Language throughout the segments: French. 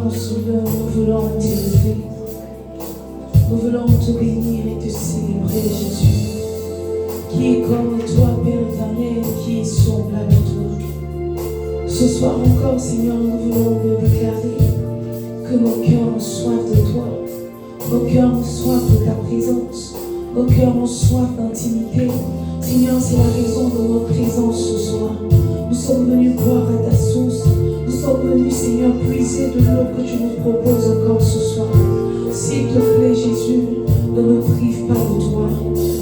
soir, Seigneur, nous voulons t'élever. Nous voulons te bénir et te célébrer, Jésus. Qui est comme toi, Père éternel, qui est semblable à toi. Ce soir encore, Seigneur, nous voulons déclarer que nos cœurs ont soif de toi. Nos cœurs ont soif de ta présence. Nos cœurs ont soif d'intimité. Seigneur, c'est la raison de notre présence ce soir. Nous sommes venus boire à ta source. Nous sommes venus, Seigneur, puiser de l'eau que tu nous proposes encore ce soir. S'il te plaît, Jésus, ne nous prive pas de toi.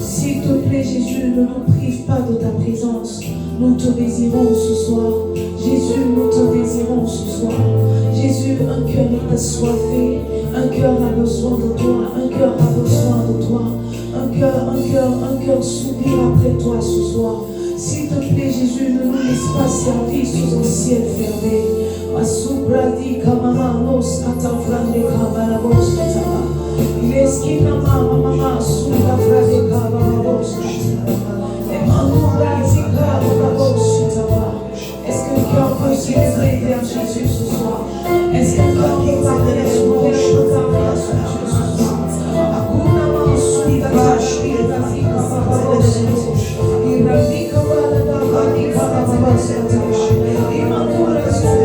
S'il te plaît, Jésus, ne nous prive pas de ta présence. Nous te désirons ce soir. Jésus, nous te désirons ce soir. Jésus, un cœur est assoiffé. Un cœur a besoin de toi. Un cœur a besoin de toi. Un cœur soupire après toi ce soir. S'il te plaît, Jésus, ne nous laisse pas servir sous un ciel fermé. Asubradi kamama nos katafrande kabalabos kataba. Ileskina mama suda frade kabalabos kataba. Emanuradi kabalabos kataba. Est-ce que le cœur peut célébrer vers Jésus ce soir? Est-ce que le cœur peut parler à son Père ce soir? Akuna ma suda frade kabalabos kataba. Iradi kabalabos kataba. Imanura suda.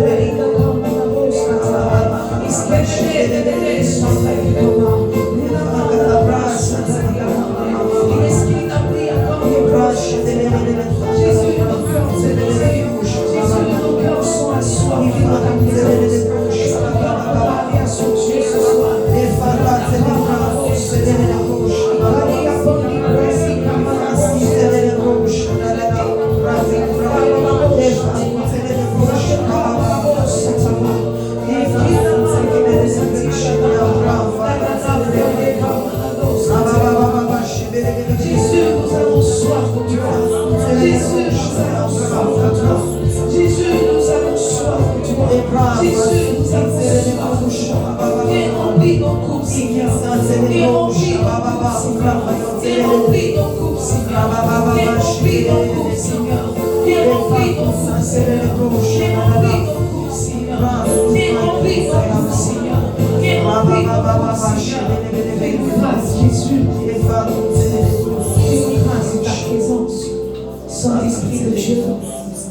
Saint-Esprit de Dieu,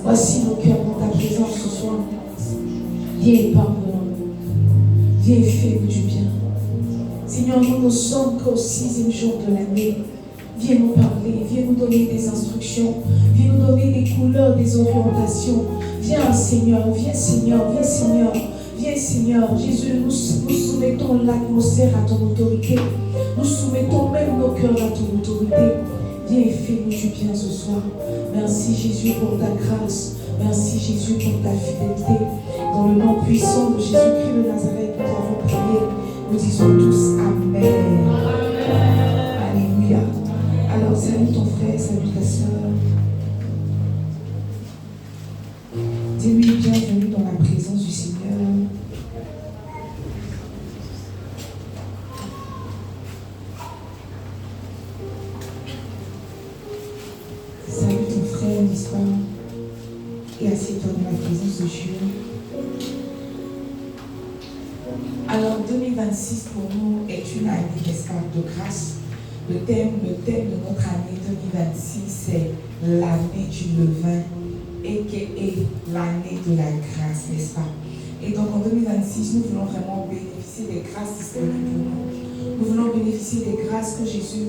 voici nos cœurs dans ta présence ce soir. Viens et pardonne-nous. Viens et fais-nous du bien. Seigneur, nous ne sommes qu'au 6e jour de l'année. Viens nous parler, viens nous donner des instructions, viens nous donner des couleurs, des orientations. Viens Seigneur, viens Seigneur, viens Seigneur, viens Seigneur. Jésus, nous soumettons l'atmosphère à ton autorité. Nous soumettons même nos cœurs à ton autorité. Viens et fais-nous du bien ce soir. Merci Jésus pour ta grâce. Merci Jésus pour ta fidélité. Dans le nom puissant de Jésus-Christ de Nazareth, nous avons prié. Nous disons tous Amen. Alléluia. Alors salue ton frère, salue ta soeur. Dis-lui bienvenue dans la présence du Seigneur. Salut ton frère, n'est-ce pas? Et assieds-toi dans la présence de Dieu. Alors 2026 pour nous est une année, n'est-ce pas, de grâce. Le thème de notre année 2026, c'est l'année du levain, et l'année de la grâce, n'est-ce pas? Et donc en 2026, nous voulons vraiment bénéficier des grâces disponibles pour nous. Nous voulons bénéficier des grâces que Jésus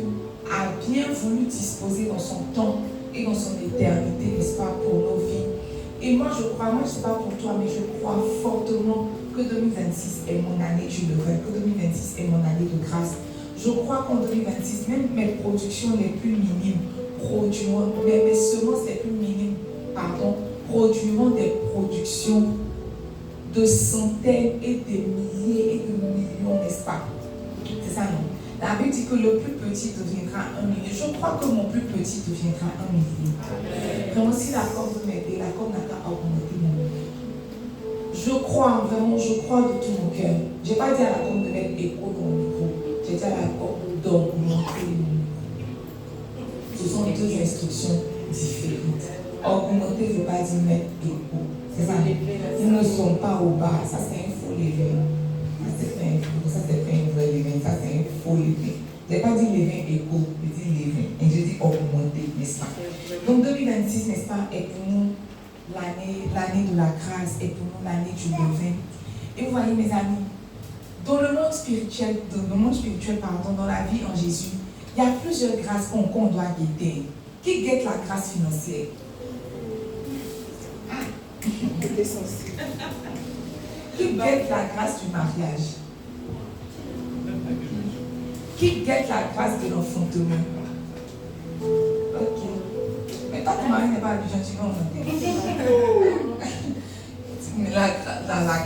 a bien voulu disposer dans son temps et dans son éternité, n'est-ce pas, pour nos vies. Et moi je ne sais pas pour toi, mais je crois fortement que 2026 est mon année du levain, que 2026 est mon année de grâce. Je crois qu'en 2026, même mes productions les plus minimes produiront, mes semences les plus minimes, produiront des productions de centaines et des milliers et de millions, n'est-ce pas? C'est ça, non? La Bible dit que le plus petit deviendra 1 million. Je crois que mon plus petit deviendra 1 million. Vraiment, si la corde veut m'aider, la corde n'a qu'à augmenter mon million. Je crois, vraiment, je crois de tout mon cœur. Je n'ai pas dit à la corde de mettre écho dans mon micro. J'ai dit à la corde d'augmenter mon micro. Ce sont deux instructions différentes. Augmenter ne veut pas dire mettre écho. C'est ça. Ils ne sont pas au bas. Ça, c'est un faux levé. lever. Je n'ai pas dit lever écho, je dis lever. Et je dis augmenter, n'est-ce pas? Donc 2026, n'est-ce pas, est pour nous l'année de la grâce, est pour nous l'année du levain. Et vous voyez mes amis, dans le monde spirituel, dans la vie en Jésus, il y a plusieurs grâces qu'on doit guetter. Qui guette la grâce financière? Qui guette la grâce du mariage? Qui guette la grâce de l'enfantement? Ok. Mais tant que ton mari n'est pas habitué, tu vas enfanter. Mais la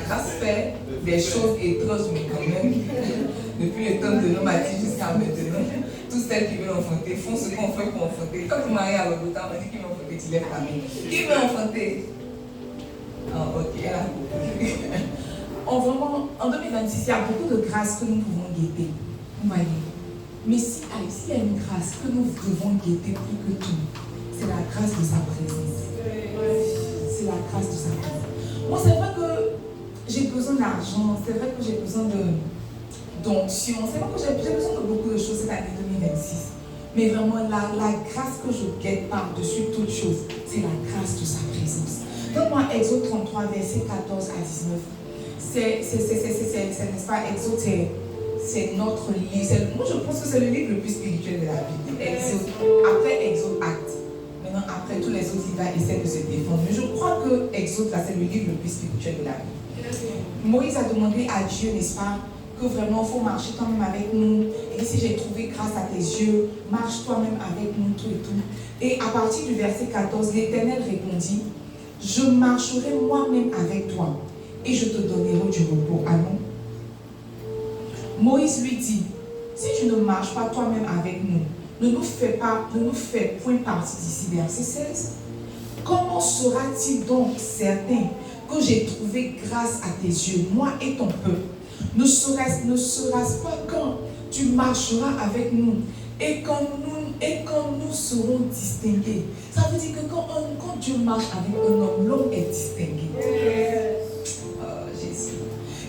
grâce fait des choses étranges, mais quand même, depuis le temps de l'homme a dit jusqu'à maintenant, tous celles qui veulent enfanter font ce qu'on fait pour enfanter. Quand ton mari a le temps, on dit qu'il veut enfanter, tu lèves la main. Qui veut enfanter? Ah, ok, elle a compris. En 2026, il y a beaucoup de grâces que nous pouvons guetter. Vous voyez. Mais s'il y a une grâce que nous devons guetter plus que tout, c'est la grâce de sa présence. C'est la grâce de sa présence. Moi, c'est vrai que j'ai besoin d'argent, c'est vrai que j'ai besoin d'onction, c'est vrai que j'ai besoin de beaucoup de choses cette année 2026. Mais vraiment, la grâce que je guette par-dessus toute chose, c'est la grâce de sa présence. Donne-moi Exode 33, versets 14 à 19. N'est-ce pas, Exode, c'est notre livre. Moi, je pense que c'est le livre le plus spirituel de la Bible. Exode, après Exode, Acte. Maintenant, après tous les autres livres, essaient de se défendre. Mais je crois que Exode, là, c'est le livre le plus spirituel de la Bible. Moïse a demandé à Dieu, n'est-ce pas, que vraiment, il faut marcher toi-même avec nous. Et si j'ai trouvé grâce à tes yeux, marche toi-même avec nous, tout et tout. Et à partir du verset 14, l'Éternel répondit, je marcherai moi-même avec toi et je te donnerai du repos. Amen. Moïse lui dit, si tu ne marches pas toi-même avec nous, ne nous fais point partie d'ici. Verset 16. Comment sera-t-il donc certain que j'ai trouvé grâce à tes yeux, moi et ton peuple? Ne sera-ce pas quand tu marcheras avec nous et quand nous serons distingués? Ça veut dire que quand Dieu marche avec un homme, l'homme est distingué. Jésus.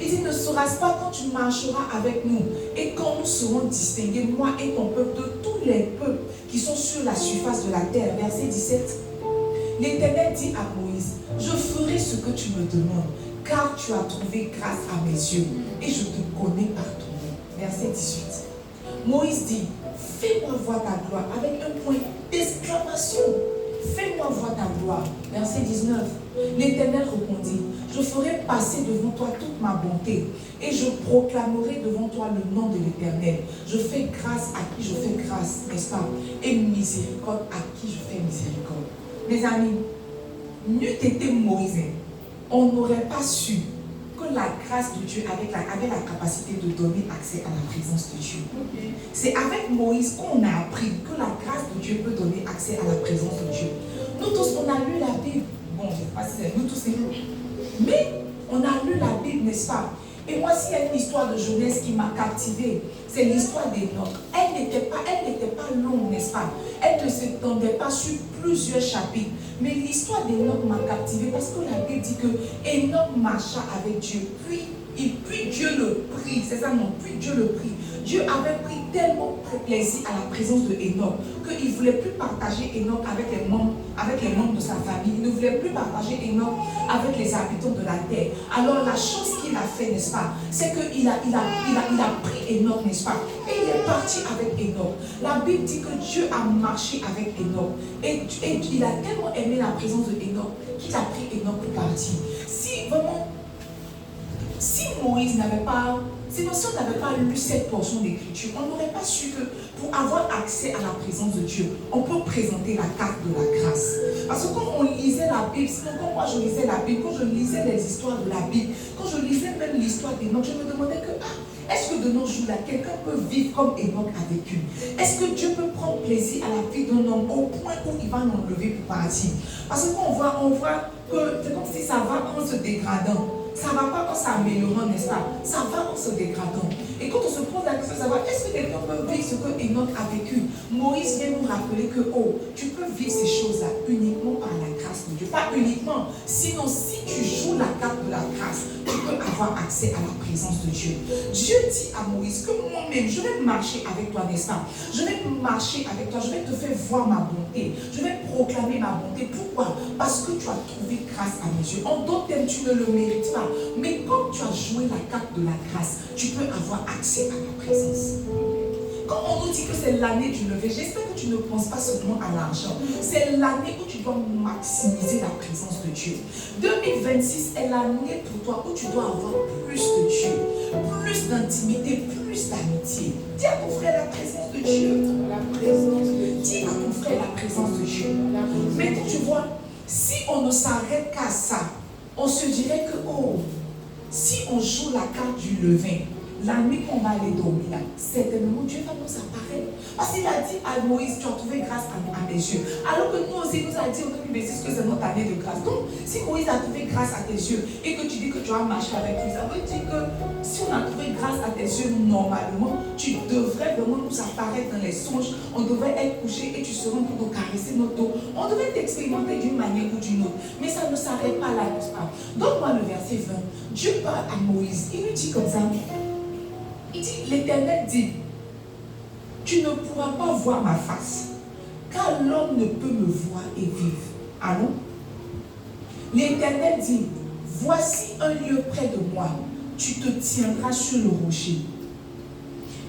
Il dit, ne sera-ce pas quand tu marcheras avec nous et quand nous serons distingués, moi et ton peuple, de tous les peuples qui sont sur la surface de la terre. Verset 17. L'Éternel dit à Moïse, je ferai ce que tu me demandes, car tu as trouvé grâce à mes yeux et je te connais par ton nom. Verset 18. Moïse dit, fais-moi voir ta gloire, avec un point d'exclamation. Fais-moi voir ta gloire. Verset 19. L'Éternel répondit, je ferai passer devant toi toute ma bonté et je proclamerai devant toi le nom de l'Éternel. Je fais grâce à qui je fais grâce, n'est-ce pas? Et miséricorde à qui je fais miséricorde. Mes amis, n'eût été Moïse, on n'aurait pas su que la grâce de Dieu avait la capacité de donner accès à la présence de Dieu. Okay. C'est avec Moïse qu'on a appris que la grâce de Dieu peut donner accès à la présence de Dieu. Nous tous, on a lu la Bible. Bon, je ne sais pas si c'est nous tous, mais on a lu la Bible, n'est-ce pas? Et moi, s'il y a une histoire de jeunesse qui m'a captivée, c'est l'histoire d'Enoch. Elle n'était pas longue, n'est-ce pas? Elle ne s'étendait pas sur plusieurs chapitres. Mais l'histoire d'Enoch m'a captivée parce que la Bible dit que Enoch marcha avec Dieu. Puis Dieu le prit. C'est ça, non? Puis Dieu le prit. Dieu avait pris tellement plaisir à la présence de Enoch qu'il ne voulait plus partager Enoch avec les membres de sa famille. Il ne voulait plus partager Enoch avec les habitants de la terre. Alors la chose qu'il a fait, n'est-ce pas, c'est qu'il a pris Enoch, n'est-ce pas, et il est parti avec Enoch. La Bible dit que Dieu a marché avec Enoch. Et il a tellement aimé la présence de Enoch qu'il a pris Enoch pour partir. Si Moïse n'avait pas, si on n'avait pas lu cette portion d'écriture, on n'aurait pas su que pour avoir accès à la présence de Dieu, on peut présenter la carte de la grâce. Parce que quand on lisait la Bible, sinon quand moi je lisais la Bible, quand je lisais les histoires de la Bible, quand je lisais même l'histoire d'Enoch, je me demandais que, est-ce que de nos jours là, quelqu'un peut vivre comme Enoch a vécu? Est-ce que Dieu peut prendre plaisir à la vie d'un homme au point où il va l'enlever pour partir? Parce que quand on voit que c'est comme si ça va en se dégradant. Ça ne va pas en s'améliorant, n'est-ce pas? Ça va en se dégradant. Et quand on se pose la question de savoir, est-ce que quelqu'un peut vivre ce que Enoch a vécu? Moïse vient nous rappeler que, tu peux vivre ces choses-là uniquement par la grâce de Dieu. Pas uniquement. Sinon, si tu joues la carte de la grâce, tu peux avoir avoir accès à la présence de Dieu. Dieu dit à Moïse que moi-même, je vais marcher avec toi, n'est-ce pas? Je vais marcher avec toi, je vais te faire voir ma bonté, je vais proclamer ma bonté. Pourquoi? Parce que tu as trouvé grâce à mes yeux. En d'autres termes, tu ne le mérites pas. Mais comme tu as joué la carte de la grâce, tu peux avoir accès à ma présence. Quand on nous dit que c'est l'année du lever, j'espère que tu ne penses pas seulement à l'argent. C'est l'année où tu dois maximiser la présence de Dieu. 2026 est l'année pour toi où tu dois avoir plus de Dieu, plus d'intimité, plus d'amitié. Dis à ton frère la présence de Dieu. La présence de Dieu. Dis à ton frère la présence de Dieu. Maintenant, tu vois, si on ne s'arrête qu'à ça, on se dirait que, oh, si on joue la carte du levain, la nuit qu'on va aller dormir là, certainement Dieu va nous apparaître. Parce qu'il a dit à Moïse, tu as trouvé grâce à mes yeux. Alors que nous aussi, nous a dit au 2026 que c'est notre année de grâce. Donc, si Moïse a trouvé grâce à tes yeux et que tu dis que tu vas marcher avec lui, ça veut dire que si on a trouvé grâce à tes yeux normalement, tu devrais vraiment nous apparaître dans les songes. On devrait être couché et tu seras pour nous caresser notre dos. On devrait t'expérimenter d'une manière ou d'une autre. Mais ça ne s'arrête pas là, n'est-ce pas? Donne-moi le verset 20. Dieu parle à Moïse. Il lui dit comme ça. Il dit, l'Éternel dit, tu ne pourras pas voir ma face, car l'homme ne peut me voir et vivre. Allons. L'Éternel dit, voici un lieu près de moi, tu te tiendras sur le rocher.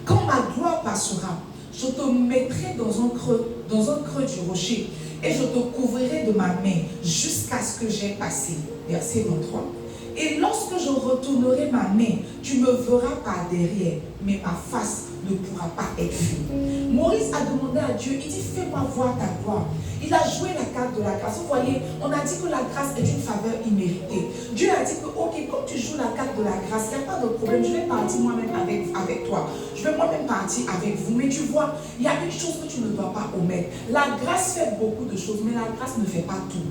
Quand ma gloire passera, je te mettrai dans un creux du rocher, et je te couvrirai de ma main jusqu'à ce que j'aie passé. Verset 23. Et lorsque je retournerai ma main, tu me verras par derrière, mais ma face ne pourra pas être vue. Moïse a demandé à Dieu, il dit, fais-moi voir ta gloire. Il a joué la carte de la grâce. Vous voyez, on a dit que la grâce est une faveur imméritée. Dieu a dit que, ok, comme tu joues la carte de la grâce, il n'y a pas de problème, je vais partir moi-même avec toi. Je vais moi-même partir avec vous. Mais tu vois, il y a une chose que tu ne dois pas omettre. La grâce fait beaucoup de choses, mais la grâce ne fait pas tout.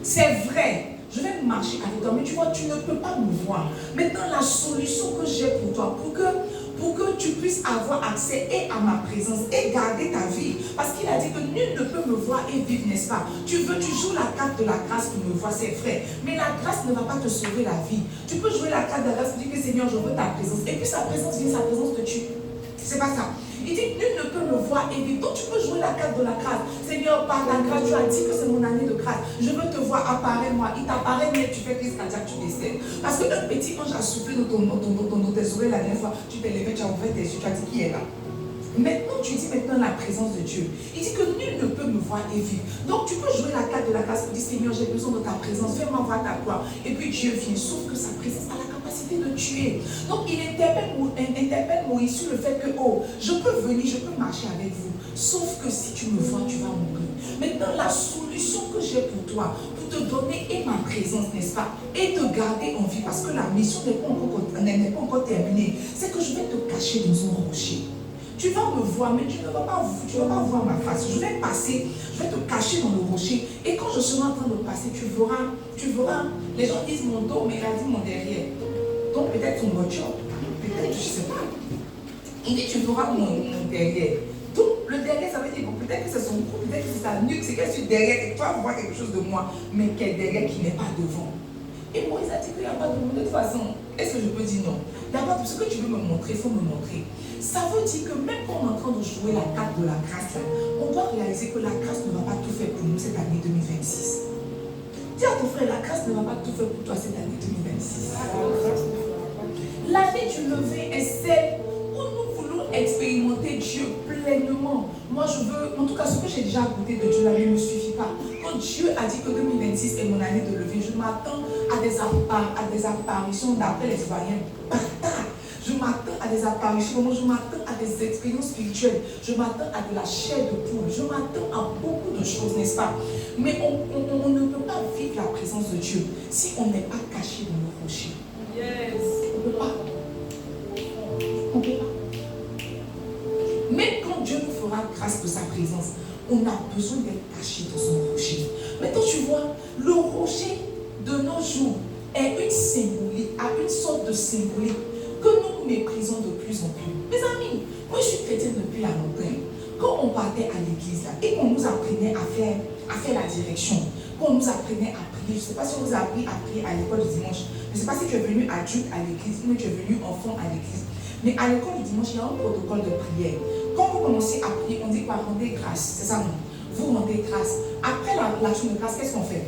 C'est vrai. Je vais marcher avec toi, mais tu vois, tu ne peux pas me voir. Maintenant, la solution que j'ai pour toi, pour que tu puisses avoir accès et à ma présence et garder ta vie, parce qu'il a dit que nul ne peut me voir et vivre, n'est-ce pas? Tu joues la carte de la grâce pour me voir, c'est vrai. Mais la grâce ne va pas te sauver la vie. Tu peux jouer la carte de la grâce pour dire que Seigneur, je veux ta présence. Et puis sa présence vient, sa présence te tue. C'est pas ça. Il dit, nul ne peut me voir et vivre. Donc tu peux jouer la carte de la grâce. Seigneur, par la grâce, tu as dit que c'est mon année de grâce. Je veux te voir, apparaître-moi. Il t'apparaît, mais tu fais crise cardiaque, tu décèdes. Parce qu'un petit ange a soufflé dans tes oreilles la dernière fois. Tu t'es levé, tu as ouvert tes yeux, tu as dit qui est là. Maintenant, tu dis maintenant la présence de Dieu. Il dit que nul ne peut me voir et vivre. Donc tu peux jouer la carte de la grâce pour dire, Seigneur, j'ai besoin de ta présence. Fais-moi voir ta gloire. Et puis Dieu vient, sauf que sa présence a la capacité de tuer. Donc il interpelle Moïse sur le fait que, oh, je peux venir, je peux marcher avec vous. Sauf que si tu me vois, tu vas mourir. Maintenant, la solution que j'ai pour toi, pour te donner et ma présence, n'est-ce pas, et te garder en vie, parce que la mission n'est pas encore terminée, c'est que je vais te cacher dans un rocher. Tu vas me voir, mais tu ne vas pas voir ma face. Je vais passer, je vais te cacher dans le rocher. Et quand je serai en train de passer, tu verras, les gens disent mon dos, mais il a dit mon derrière. Donc peut-être ton voiture, peut-être, je ne sais pas. Il dit tu verras mon derrière. Donc le derrière, ça veut dire peut-être que c'est son cou, peut-être que c'est sa nuque, c'est qu'elle est derrière et toi voir quelque chose de moi, mais qu'elle est derrière qui n'est pas devant. Et Moïse a dit qu'il n'y a pas de toute façon. Est-ce que je peux dire non? D'abord, ce que tu veux me montrer, il faut me montrer. Ça veut dire que même quand on est en train de jouer la carte de la grâce, on doit réaliser que la grâce ne va pas tout faire pour nous cette année 2026. Dis à ton frère, la grâce ne va pas tout faire pour toi cette année 2026. L'année du lever est celle où nous voulons expérimenter Dieu pleinement. Moi, je veux, en tout cas, ce que j'ai déjà goûté de Dieu, la vie ne me suffit pas. Quand Dieu a dit que 2026 est mon année de lever, je m'attends à des apparitions d'après les Ivoiriens. Bâtard. Je m'attends à des apparitions, je m'attends à des expériences spirituelles, je m'attends à de la chair de poule, je m'attends à beaucoup de choses, n'est-ce pas? Mais on ne peut pas vivre la présence de Dieu si on n'est pas caché dans le rocher. Yes. On ne peut pas. On ne peut pas. Même quand Dieu nous fera grâce de sa présence, on a besoin d'être caché dans son rocher. Maintenant, tu vois, le rocher de nos jours est une symbolique, a une sorte de symbolique que nous méprisons de plus en plus. Mes amis, moi je suis chrétienne depuis longtemps. Quand on partait à l'église là, et qu'on nous apprenait à faire la direction, qu'on nous apprenait à prier. Je ne sais pas si on vous a appris à prier à l'école du dimanche. Je ne sais pas si tu es venu adulte à l'église ou tu es venu enfant à l'église. Mais à l'école du dimanche, il y a un protocole de prière. Quand vous commencez à prier, on dit quoi? Rendez grâce. C'est ça, non? Vous rendez grâce. Après l'action de grâce, qu'est-ce qu'on fait?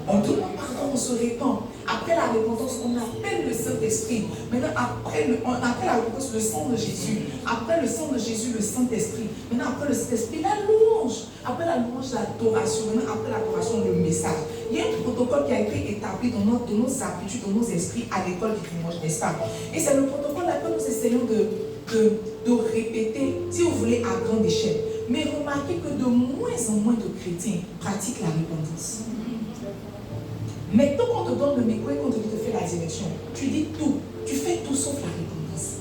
On demande pardon, on se répand. Après la repentance, on appelle le Saint-Esprit. Maintenant, après la repentance, le sang de Jésus. Après le sang de Jésus, le Saint-Esprit. Maintenant, après le Saint-Esprit, la louange. Après la louange, l'adoration. Maintenant, après l'adoration, le message. Il y a un protocole qui a été établi dans nos habitudes, dans nos esprits à l'école du dimanche, n'est-ce pas? Et c'est le protocole là que nous essayons de répéter, si vous voulez, à grande échelle. Mais remarquez que de moins en moins de chrétiens pratiquent la repentance. Maintenant, quand on te donne le micro et qu'on te dit de faire la direction, tu dis tout, tu fais tout sauf la repentance.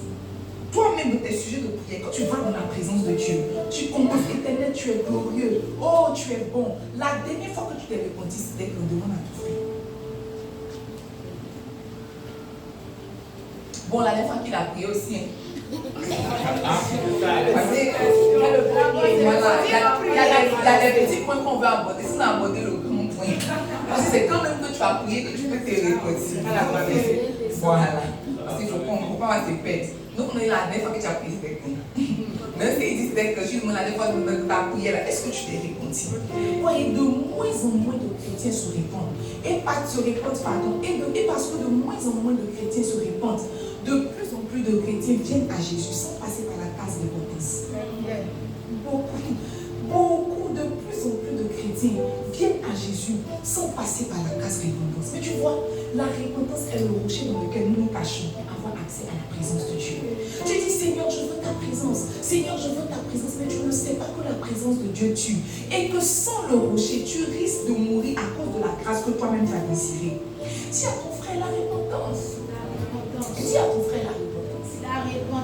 Toi-même, tes sujets de prière, quand tu vas dans la présence de Dieu, tu commences, Éternel, tu es glorieux, oh, tu es bon. La dernière fois que tu t'es repenti, c'était que le demande à tout faire. Bon, la dernière fois qu'il a prié aussi, hein. Il y a des petits points qu'on veut aborder. Si on a abordé le grand point, parce que c'est quand même que tu as prié que tu peux te récolter. Voilà. Parce qu'il ne faut pas te perdre. Donc, on a eu la dernière fois que tu as prié, c'était comme. Même s'il dit que je suis la dernière fois que tu as prié, est-ce que tu t'es récolté? Vous voyez, de moins en moins de chrétiens se répandent. Et parce que de moins en moins de chrétiens se répandent, de plus en plus de chrétiens viennent à Jésus sans passer par la case de repentance. Beaucoup, de plus en plus de chrétiens viennent à Jésus sans passer par la case de repentance. Mais tu vois, la repentance est le rocher dans lequel nous nous cachons pour avoir accès à la présence de Dieu. Tu dis, Seigneur, je veux ta présence. Seigneur, je veux ta présence. Mais tu ne sais pas que la présence de Dieu tue. Et que sans le rocher, tu risques de mourir à cause de la grâce que toi-même tu as désirée. Dis à ton frère la repentance. Dis à ton frère la repentance.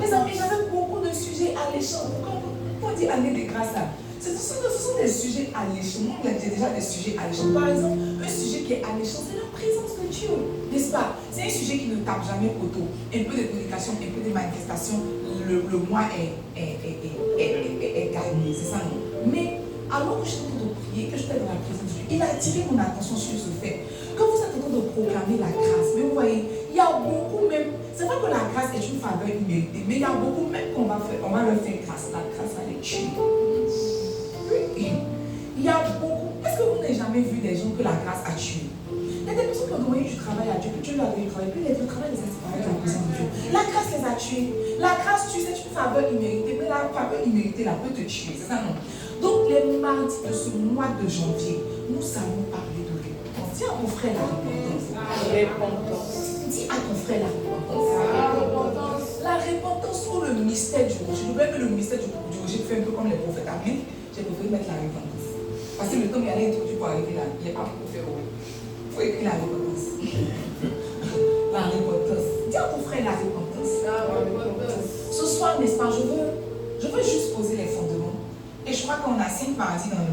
Mes amis, j'avais beaucoup de sujets alléchants. Pourquoi on dit année de grâce là? Ce sont des sujets alléchants. Moi, il y a déjà des sujets alléchants. Par exemple, un sujet qui est alléchant, c'est la présence de Dieu. N'est-ce pas? C'est un sujet qui ne tape jamais poteau. Un peu de prédication, un peu de manifestation, le mois est gagné. C'est ça, non? Mais alors que je suis en train de prier, que je suis dans la présence de Dieu, il a attiré mon attention sur ce fait. Quand vous êtes en train de proclamer la grâce, mais vous voyez, il y a beaucoup même. C'est vrai que la grâce est une faveur imméritée, mais il y a beaucoup même qu'on va leur faire grâce. La grâce va les tuer. Il y a beaucoup. Est-ce que vous n'avez jamais vu des gens que la grâce a tué? Il y a des personnes qui ont demandé du travail à Dieu, puis Dieu leur a donné du travail, puis le travail les a séparés de la présence de Dieu. La grâce les a tués. La grâce tue, c'est une faveur imméritée, mais la faveur imméritée, la peut te tuer, c'est ça non? Donc les mardis de ce mois de janvier, nous allons parler de repentance. Dis à ton frère la repentance. Dis à ton frère la repentance. La repentance ou le mystère du rocher. Je veux que le mystère du rocher fait un peu comme les prophètes. Amen. J'ai préféré mettre la repentance. Parce que le temps il y a l'introduit pour arriver là, il n'y a pas beaucoup faire. Il faut écrire la repentance. La repentance. Dis à ton frère la repentance. Ce soir, n'est-ce pas, je veux juste poser les fondements. Et je crois qu'on a 5 mardis dans le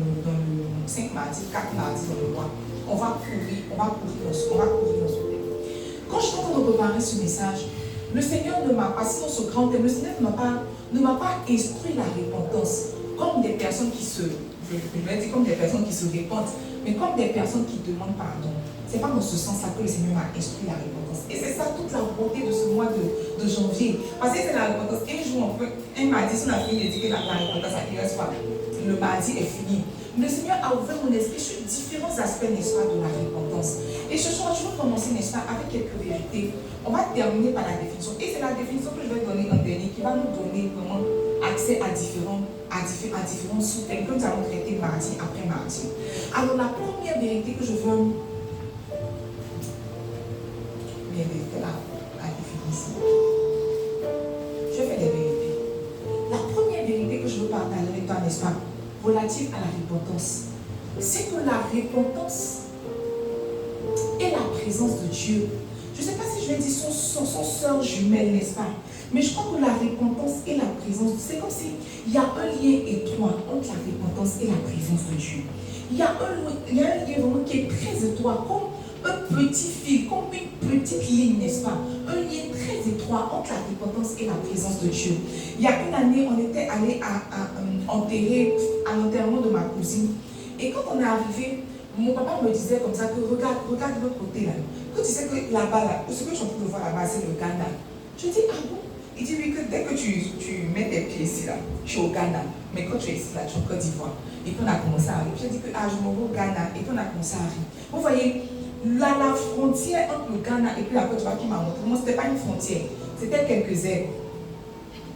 5 mardis, 4 mardis dans le mois. On va courir dans ce thème. Quand je suis en train de préparer ce message, le Seigneur ne m'a pas, sinon ce grand thème, le Seigneur ne m'a pas instruit la repentance comme des personnes qui se, comme des personnes qui se répandent, mais comme des personnes qui demandent pardon. C'est pas dans ce sens-là que le Seigneur m'a instruit la repentance. Et c'est ça toute la beauté de ce mois de janvier. Parce que c'est la repentance. Un jour, un mardi, si on a fini de dire que la repentance a fini, le mardi est fini. Le Seigneur a ouvert mon esprit sur différents aspects, n'est-ce pas, de la repentance. Et ce soir, je veux commencer, n'est-ce pas, avec quelques vérités. On va terminer par la définition. Et c'est la définition que je vais donner en dernier qui va nous donner vraiment accès à différents sous-thèmes que nous allons traiter mardi après mardi. Alors, la première vérité que je veux la définition. Je fais des vérités. La première vérité que je veux partager avec toi, n'est-ce pas, relative à la repentance, c'est que la repentance est la présence de Dieu. Je ne sais pas si je vais dire son sœur jumelle, n'est-ce pas? Mais je crois que la repentance et la présence, c'est comme s'il y a un lien étroit entre la repentance et la présence de Dieu. Il y a un lien vraiment qui est très étroit, comme un petit fil, comme une petite ligne, n'est-ce pas? Un lien très étroit entre la repentance et la présence de Dieu. Il y a une année, on était allé à l'enterrement de ma cousine. Et quand on est arrivé, Mon papa me disait comme ça que regarde de l'autre côté là. Quand tu sais que là-bas, là, ce que je suis en train de voir là-bas, c'est le Ghana. Je dis, ah bon? Il dit oui, que dès que tu mets tes pieds ici là, tu es au Ghana. Mais quand tu es ici là, tu es en Côte d'Ivoire. Et puis on a commencé à rire. J'ai dit que je m'en vais au Ghana. Et puis on a commencé à rire. Vous voyez, la frontière entre le Ghana et puis la Côte d'Ivoire qui m'a montré, moi, ce n'était pas une frontière. C'était quelques herbes.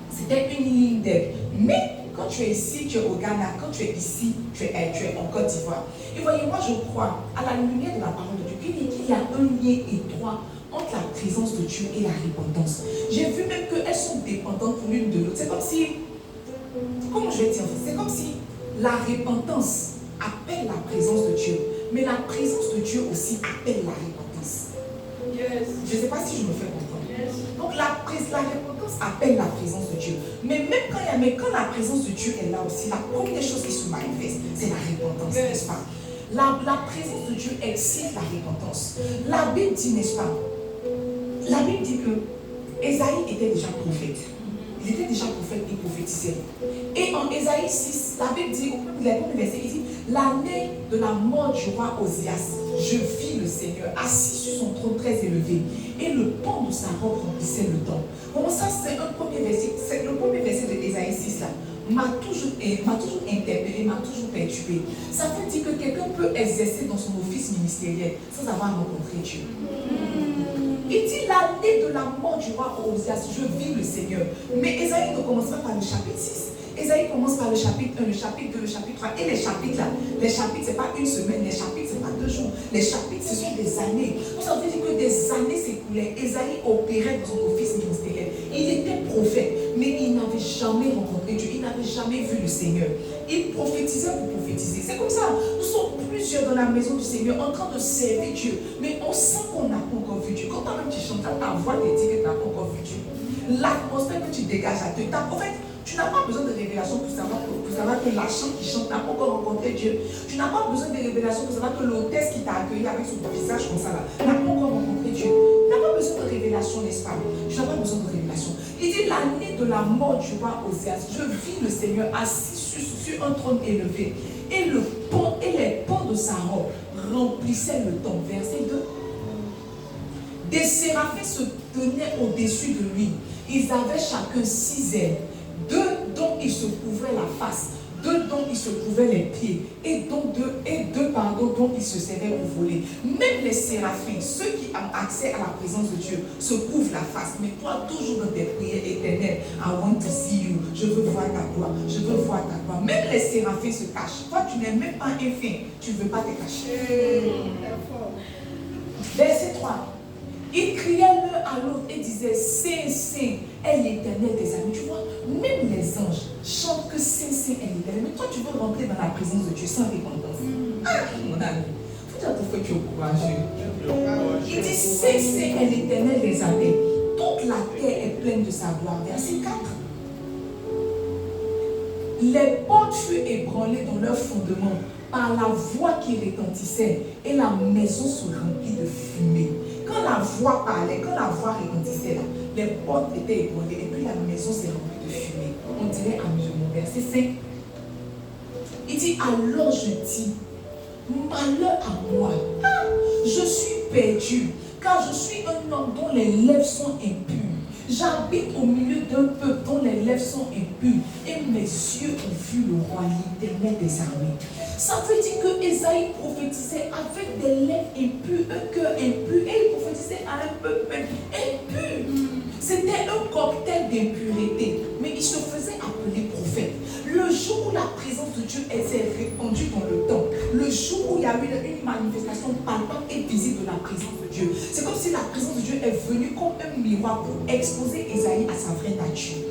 C'était une ligne d'herbe. Mais quand tu es ici, tu es au Ghana. Quand tu es ici, tu es en Côte d'Ivoire. Et voyez, moi je crois, à la lumière de la parole de Dieu, qu'il y a un lien étroit entre la présence de Dieu et la repentance. J'ai vu même qu'elles sont dépendantes l'une de l'autre. C'est comme si, comment je vais dire, c'est comme si la repentance appelle la présence de Dieu, mais la présence de Dieu aussi appelle la repentance. Yes. Je ne sais pas si je me fais comprendre. Yes. Donc la repentance appelle la présence de Dieu. Mais même quand la présence de Dieu est là aussi, la première chose qui se manifeste, c'est la repentance, Yes. n'est-ce pas? La présence de Dieu excite la repentance. La Bible dit, n'est-ce pas? La Bible dit que Ésaïe était déjà prophète. Il était déjà prophète et prophétisait. Et en Ésaïe 6, la Bible dit, au premier verset, il dit, l'année de la mort du roi Osias, je vis le Seigneur assis sur son trône très élevé, et le pan de sa robe remplissait le temps. Comment ça, c'est un premier verset. C'est le premier verset de Ésaïe 6 là. M'a toujours interpellé, m'a toujours perturbé. Ça veut dire que quelqu'un peut exercer dans son office ministériel sans avoir rencontré Dieu. Il dit l'année de la mort du roi Osias, je vis le Seigneur. Mais Ésaïe ne commence pas par le chapitre 6. Ésaïe commence par le chapitre 1, le chapitre 2, le chapitre 3. Et les chapitres là, les chapitres, ce n'est pas une semaine, les chapitres, ce n'est pas 2 jours. Les chapitres, ce sont des années. Donc ça veut dire que des années s'écoulaient. Ésaïe opérait dans son office ministériel. Il était prophète, mais il n'avait jamais rencontré Dieu. Il n'avait jamais vu le Seigneur. Il prophétisait pour prophétiser. C'est comme ça. Nous sommes plusieurs dans la maison du Seigneur en train de servir Dieu. Mais on sent qu'on n'a pas encore vu Dieu. Quand toi-même tu chantes, ta voix te dit que tu n'as pas encore vu Dieu. L'atmosphère que tu dégages à Dieu. En fait, tu n'as pas besoin de révélation pour savoir que la chante qui chante n'a pas encore rencontré Dieu. Tu n'as pas besoin de révélation pour savoir que l'hôtesse qui t'a accueilli avec son visage comme ça là, n'a pas encore rencontré Dieu. Tu n'as pas besoin de révélation, n'est-ce pas? Tu n'as pas besoin de révélation. Il dit l'année de la mort du roi Osias, je vis le Seigneur assis sur un trône élevé. Et les pans de sa robe remplissaient le temps. Verset 2. Des séraphins se tenaient au-dessus de lui. Ils avaient chacun 6 ailes. 2 dont ils se couvraient la face, 2 dont ils se couvraient les pieds, et 2 dont ils se servaient pour voler. Même les séraphins, ceux qui ont accès à la présence de Dieu, se couvrent la face. Mais toi, toujours dans tes prières éternelles, I want to see you, je veux voir ta gloire, je veux voir ta gloire. Même les séraphins se cachent. Toi, tu n'es même pas un fin, tu ne veux pas te cacher. Verset 3. Ils criaient l'un à l'autre et disaient, Saint, Saint est l'Éternel des amis. Tu vois, même les anges chantent que Saint, Saint est l'Éternel. Mais toi, tu veux rentrer dans la présence de Dieu sans repentance. Ah, mon ami, il faut dire pourquoi tu es courageux. Il dit, Saint, Saint est l'Éternel des amis. Toute la terre est pleine de sa gloire. Verset 4. Les portes furent ébranlées dans leur fondement par la voix qui retentissait et la maison se remplit de fumée. Quand la voix parlait, quand la voix retentissait là, les portes étaient ébranlées et puis la maison s'est remplie de fumée. On dirait amusement. Verset 5. Il dit, alors je dis, malheur à moi, je suis perdu, car je suis un homme dont les lèvres sont impures. J'habite au milieu d'un peuple dont les lèvres sont impures, et mes yeux ont vu le roi, l'Éternel des armées. Ça veut dire que Ésaïe prophétisait avec des lèvres impures, un cœur impur, et il prophétisait à un peuple impur. C'était un cocktail d'impureté, mais il se faisait appeler prophète. Le jour où la présence de Dieu s'est répandue dans le temps, le jour où il y a eu une manifestation palpable et visible de la présence de Dieu, c'est comme si la présence de Dieu est venue comme un miroir pour exposer Ésaïe à sa vraie nature.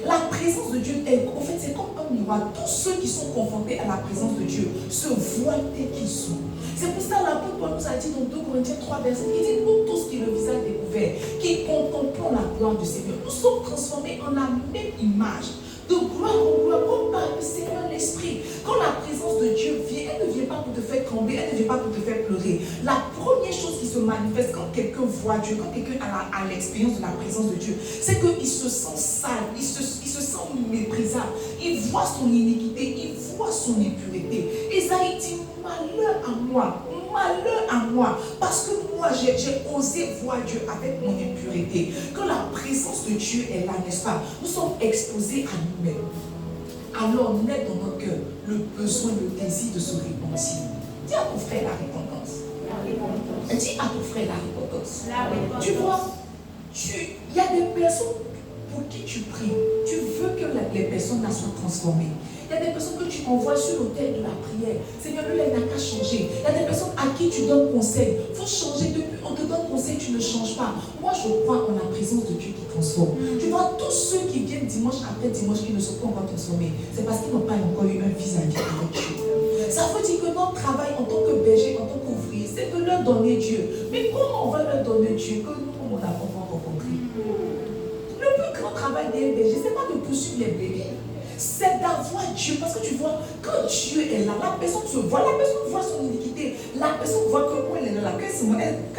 La présence de Dieu, en fait, c'est comme un miroir. Tous ceux qui sont confrontés à la présence de Dieu se voient tels qu'ils sont. C'est pour ça que l'apôtre Paul nous a dit dans 2 Corinthiens 3 versets, il dit, nous tous qui le visage découvert, qui contemplons la gloire du Seigneur, nous sommes transformés en la même image, de gloire en gloire, comme par le Seigneur l'Esprit. Quand la présence de Dieu vient, elle ne vient pas pour te faire trembler, elle ne vient pas pour te faire pleurer. La première chose qui se manifeste quand quelqu'un voit Dieu, quand quelqu'un a l'expérience de la présence de Dieu, c'est qu'il se sent sale, il se sent méprisable, il voit son iniquité, il voit son impureté. Esaïe dit, malheur à moi, parce que moi j'ai osé voir Dieu avec mon impureté. Quand la présence de Dieu est là, n'est-ce pas, nous sommes exposés à nous-mêmes. Alors naît dans notre cœur le besoin, le désir de se repentir. Dis à ton frère la repentance. Dis à ton frère la repentance. Tu vois, il y a des personnes pour qui tu pries, tu veux que les personnes soient transformées. Il y a des personnes que tu envoies sur l'autel de la prière. Seigneur, lui, elle n'a qu'à changer. Il y a des personnes à qui tu donnes conseil. Il faut changer. Depuis on te donne conseil, tu ne changes pas. Moi, je crois en la présence de Dieu qui transforme. Tu vois, tous ceux qui viennent dimanche après dimanche qui ne sont pas encore transformés, c'est parce qu'ils n'ont pas encore eu un vis-à-vis avec Dieu. Ça veut dire que notre travail en tant que berger, en tant qu'ouvrier, c'est de leur donner Dieu. Mais comment on va leur donner Dieu que nous, on n'a pas encore compris? Le plus grand travail des bergers, ce n'est pas de poursuivre les bébés. C'est d'avoir Dieu. Parce que tu vois, quand Dieu est là, la personne se voit, la personne voit son iniquité, la personne voit que quand elle est là, quand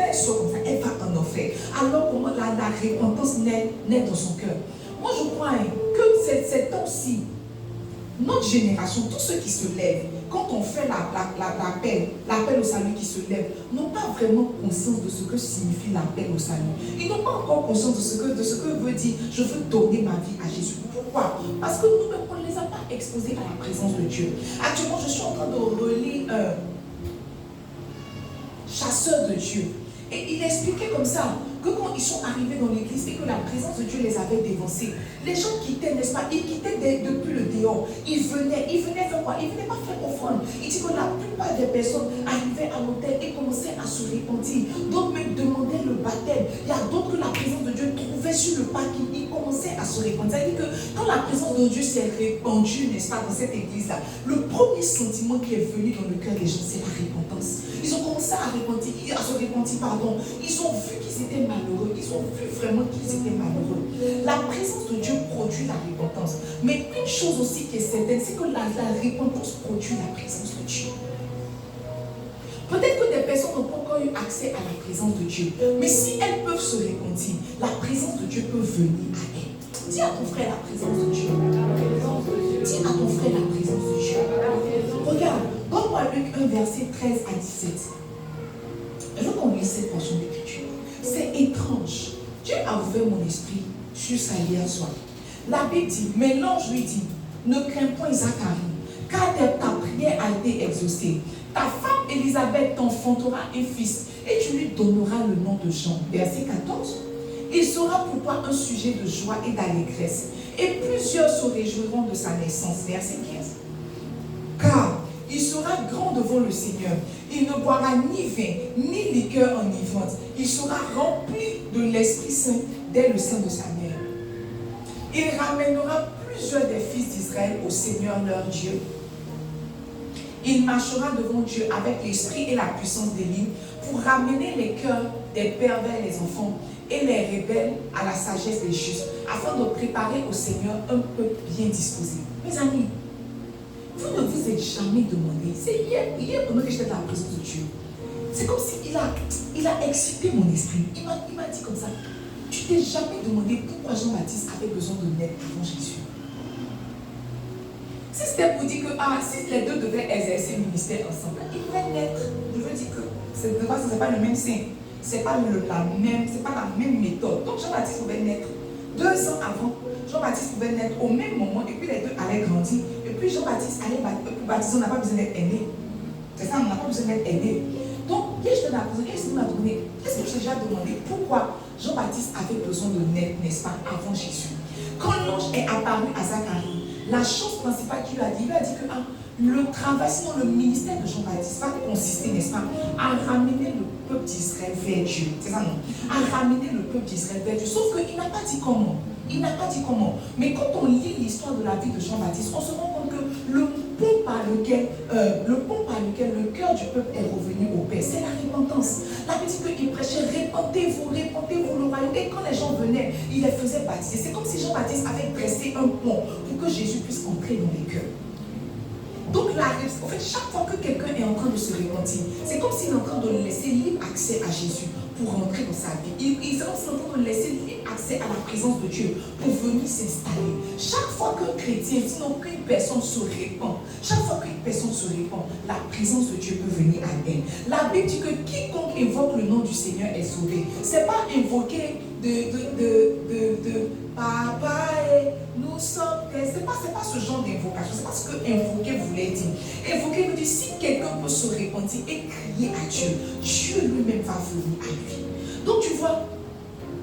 elle sort comme ça, elle va en enfer. Alors comment la repentance naît dans son cœur. Moi je crois que ces temps-ci, notre génération, tous ceux qui se lèvent, quand on fait l'appel au salut qui se lève, n'ont pas vraiment conscience de ce que signifie l'appel au salut. Ils n'ont pas encore conscience de ce que veut dire je veux donner ma vie à Jésus. Pourquoi? Parce que nous-mêmes, on ne les a pas exposés à la présence de Dieu. Actuellement, je suis en train de relire Chasseur de Dieu. Et il expliquait comme ça que quand ils sont arrivés dans l'église et que la présence de Dieu les avait dévancés, les gens quittaient, n'est-ce pas? Ils quittaient depuis le dehors. Ils venaient faire quoi? Ils ne venaient pas faire offrande. Il dit que la plupart des personnes arrivaient à l'autel et commençaient à se repentir. D'autres même demandaient le baptême. Il y a d'autres que la présence de Dieu trouvait sur le parking. Ils commençaient à se repentir. C'est-à-dire que quand la présence de Dieu s'est répandue, n'est-ce pas, dans cette église-là, le premier sentiment qui est venu dans le cœur des gens, c'est la repentance. Ils ont commencé à se repentir, Ils ont vu qu'ils étaient malheureux. Ils ont vu vraiment qu'ils étaient malheureux. La présence de Dieu produit la repentance. Mais une chose aussi qui est certaine, c'est que la repentance produit la présence de Dieu. Peut-être que des personnes n'ont pas encore eu accès à la présence de Dieu. Mais si elles peuvent se repentir, la présence de Dieu peut venir à elles. Dis à ton frère la présence de Dieu. Dis à ton frère la présence de Dieu. Regarde, donne-moi Luc 1, verset 13 à 17. Je veux qu'on lise cette portion d'écriture. C'est étrange. Dieu a ouvert mon esprit sur ça hier soir. La Bible dit, mais l'ange lui dit, ne crains point Zacharie, car ta prière a été exaucée. Ta femme Élisabeth t'enfantera un fils et tu lui donneras le nom de Jean. Verset 14. Il sera pour toi un sujet de joie et d'allégresse, et plusieurs se réjouiront de sa naissance. Verset 15. Car il sera grand devant le Seigneur. Il ne boira ni vin, ni liqueur enivrante. Il sera rempli de l'Esprit Saint dès le sein de sa mère. Il ramènera plusieurs des fils d'Israël au Seigneur leur Dieu. Il marchera devant Dieu avec l'esprit et la puissance d'Élie pour ramener les cœurs des pervers les enfants et les rebelles à la sagesse des justes, afin de préparer au Seigneur un peuple bien disposé. Mes amis, vous ne vous êtes jamais demandé, c'est hier pendant que j'étais dans la présence de Dieu, c'est comme s'il a excité mon esprit. Il m'a dit comme ça, tu t'es jamais demandé pourquoi Jean-Baptiste avait besoin de naître avant Jésus. Si c'était pour dire que si les deux devaient exercer le ministère ensemble, ils pouvaient naître. Je veux dire que ce n'est pas le même sein, c'est pas la même méthode. Donc Jean-Baptiste pouvait naître 2 ans avant. Jean-Baptiste pouvait naître au même moment et puis les deux allaient grandir. Et puis Jean-Baptiste allait baptiser, on n'a pas besoin d'être aîné. C'est ça, on n'a pas besoin d'être aîné. Donc, qu'est-ce que je t'ai déjà demandé pourquoi Jean-Baptiste avait besoin de naître, n'est-ce pas, avant Jésus? Quand l'ange est apparu à Zacharie, la chose principale qu'il lui a dit que le travail, sinon le ministère de Jean-Baptiste va consister, n'est-ce pas, à ramener le peuple d'Israël vers Dieu. C'est ça, non? À ramener le peuple d'Israël vers Dieu. Sauf qu'il n'a pas dit comment. Il n'a pas dit comment. Mais quand on lit l'histoire de la vie de Jean-Baptiste, on se rend compte que le peuple par lequel le cœur du peuple est revenu au Père, c'est la repentance. La Bible dit qu'il prêchait, répentez-vous le royaume. Et quand les gens venaient, il les faisait baptiser. C'est comme si Jean-Baptiste avait dressé un pont pour que Jésus puisse entrer dans les cœurs. Donc, en fait, chaque fois que quelqu'un est en train de se repentir, c'est comme s'il est en train de laisser libre accès à Jésus pour rentrer dans sa vie. Il est en train de laisser libre accès à la présence de Dieu pour venir s'installer. Chaque fois qu'un chrétien, sinon qu'une personne se répand, chaque fois qu'une personne se répand, la présence de Dieu peut venir à elle. La Bible dit que quiconque invoque le nom du Seigneur est sauvé. Ce n'est pas invoquer de papa et nous sommes. C'est pas ce genre d'invocation. C'est pas ce que invoquer voulait dire. Invoquer veut dire si quelqu'un peut se repentir et crier à Dieu, Dieu lui-même va venir à lui. Donc tu vois,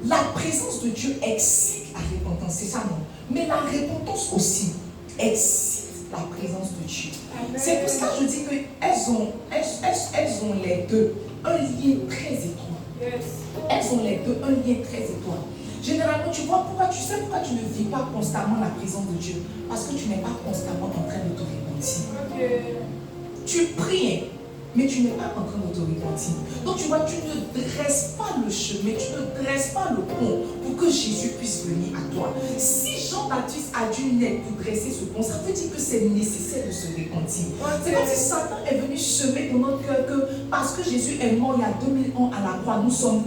la présence de Dieu excite la repentance, c'est ça non? Mais la repentance aussi excite la présence de Dieu. C'est pour ça que je dis qu'elles ont les deux un lien très étroit. Elles ont les deux un lien très étroit. Généralement, tu vois pourquoi tu ne vis pas constamment la présence de Dieu? Parce que tu n'es pas constamment en train de te repentir. Tu pries, mais tu n'es pas en train de te repentir. Donc tu vois, tu ne dresses pas le chemin, tu ne dresses pas le pont pour que Jésus puisse venir à toi. Si Jean-Baptiste a dû naître pour dresser ce pont, ça veut dire que c'est nécessaire de se repentir. C'est comme si Satan est venu semer dans notre cœur que parce que Jésus est mort il y a 2000 ans à la croix, nous sommes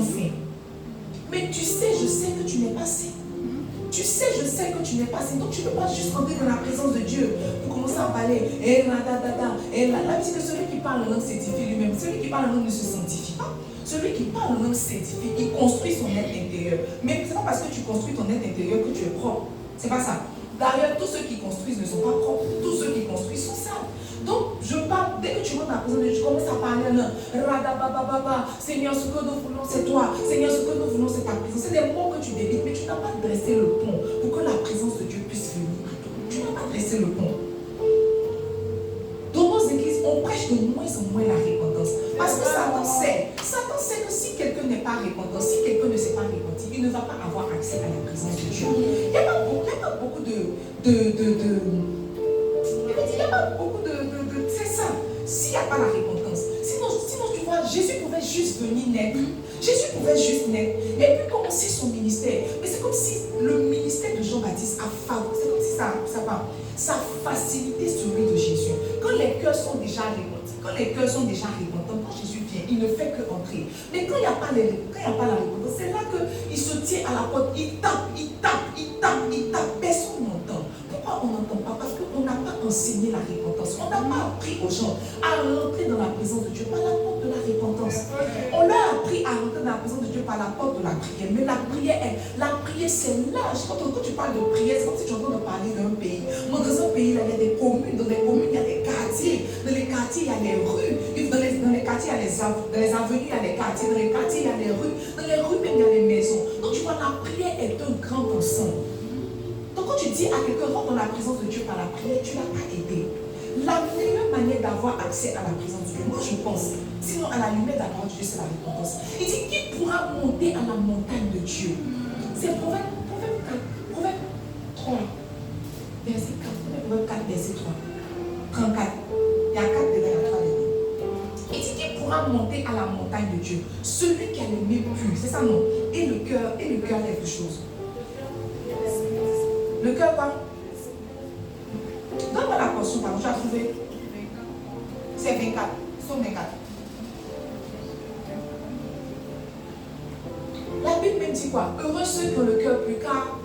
faits. Mais tu sais, je sais que tu n'es pas saint. Tu sais, je sais que tu n'es pas saint. Donc tu ne peux pas juste rentrer dans la présence de Dieu pour commencer à parler. Et là, la dit que celui qui parle en langue sanctifie lui-même. Celui qui parle en langue ne se sanctifie pas. Celui qui parle en langue sanctifie, il construit son être intérieur. Mais ce n'est pas parce que tu construis ton être intérieur que tu es propre. C'est pas ça. D'ailleurs, tous ceux qui construisent ne sont pas propres. Tous ceux qui construisent sont sales. Donc, je parle, dès que tu rentres dans la présence de Dieu, tu commences à parler là. Seigneur, ce que nous voulons, c'est toi. Seigneur, ce que nous voulons, c'est ta présence. C'est des mots que tu débites, mais tu n'as pas dressé le pont pour que la présence de Dieu puisse venir à toi. Tu n'as pas dressé le pont. Dans nos églises, on prêche de moins en moins la repentance. Parce que Satan sait que si quelqu'un n'est pas repentant, si quelqu'un ne s'est pas repenti, il ne va pas avoir accès à la présence de Dieu. Il n'y a pas beaucoup c'est ça. S'il n'y a pas la repentance. Sinon, tu vois, Jésus pouvait juste venir naître. Jésus pouvait juste naître. Et puis commencer son ministère. Mais c'est comme si le ministère de Jean-Baptiste c'est comme si ça facilitait celui de Jésus. Quand les cœurs sont déjà repentants, quand Jésus vient, il ne fait que entrer. Mais quand il n'y a pas la repentance, c'est là qu'il se tient à la porte, il tape. Personne n'entend. Pourquoi on n'entend pas? Parce qu'on n'a pas enseigné la repentance. On n'a pas appris aux gens à rentrer dans la présence de Dieu par la porte de la repentance. On leur a appris à rentrer dans la présence de Dieu par la porte de la prière. Mais la prière c'est large. Quand tu parles de prière, c'est comme si tu es en train de parler d'un pays. Moi, dans un pays, là, il y a des communes. Dans les communes, il y a des quartiers. Dans les quartiers, il y a les rues. Dans les quartiers, il y a dans les avenues, il y a les quartiers. Dans les quartiers, il y a les rues. Dans les rues, même, il y a les maisons. Donc, tu vois, la prière est un grand ensemble. Donc quand tu dis à quelqu'un rentre dans la présence de Dieu par la prière, tu ne l'as pas aidé. La meilleure manière d'avoir accès à la présence de Dieu, moi je pense, sinon à la lumière de la parole de Dieu, c'est la repentance. Il dit qui pourra monter à la montagne de Dieu. C'est Proverbe 3, verset 4. Proverbe 4, verset 3. 34. Il y a 4 dedans, il y a 3 dedans. Il dit qui pourra monter à la montagne de Dieu. Celui qui a les mains pures, c'est ça non? Et le cœur quelque chose. Le cœur quoi? Donne-moi la portion, pardon, tu as trouvé? C'est 24. Somme 24. La Bible même dit quoi? Heureux ceux qui ont le cœur pur, car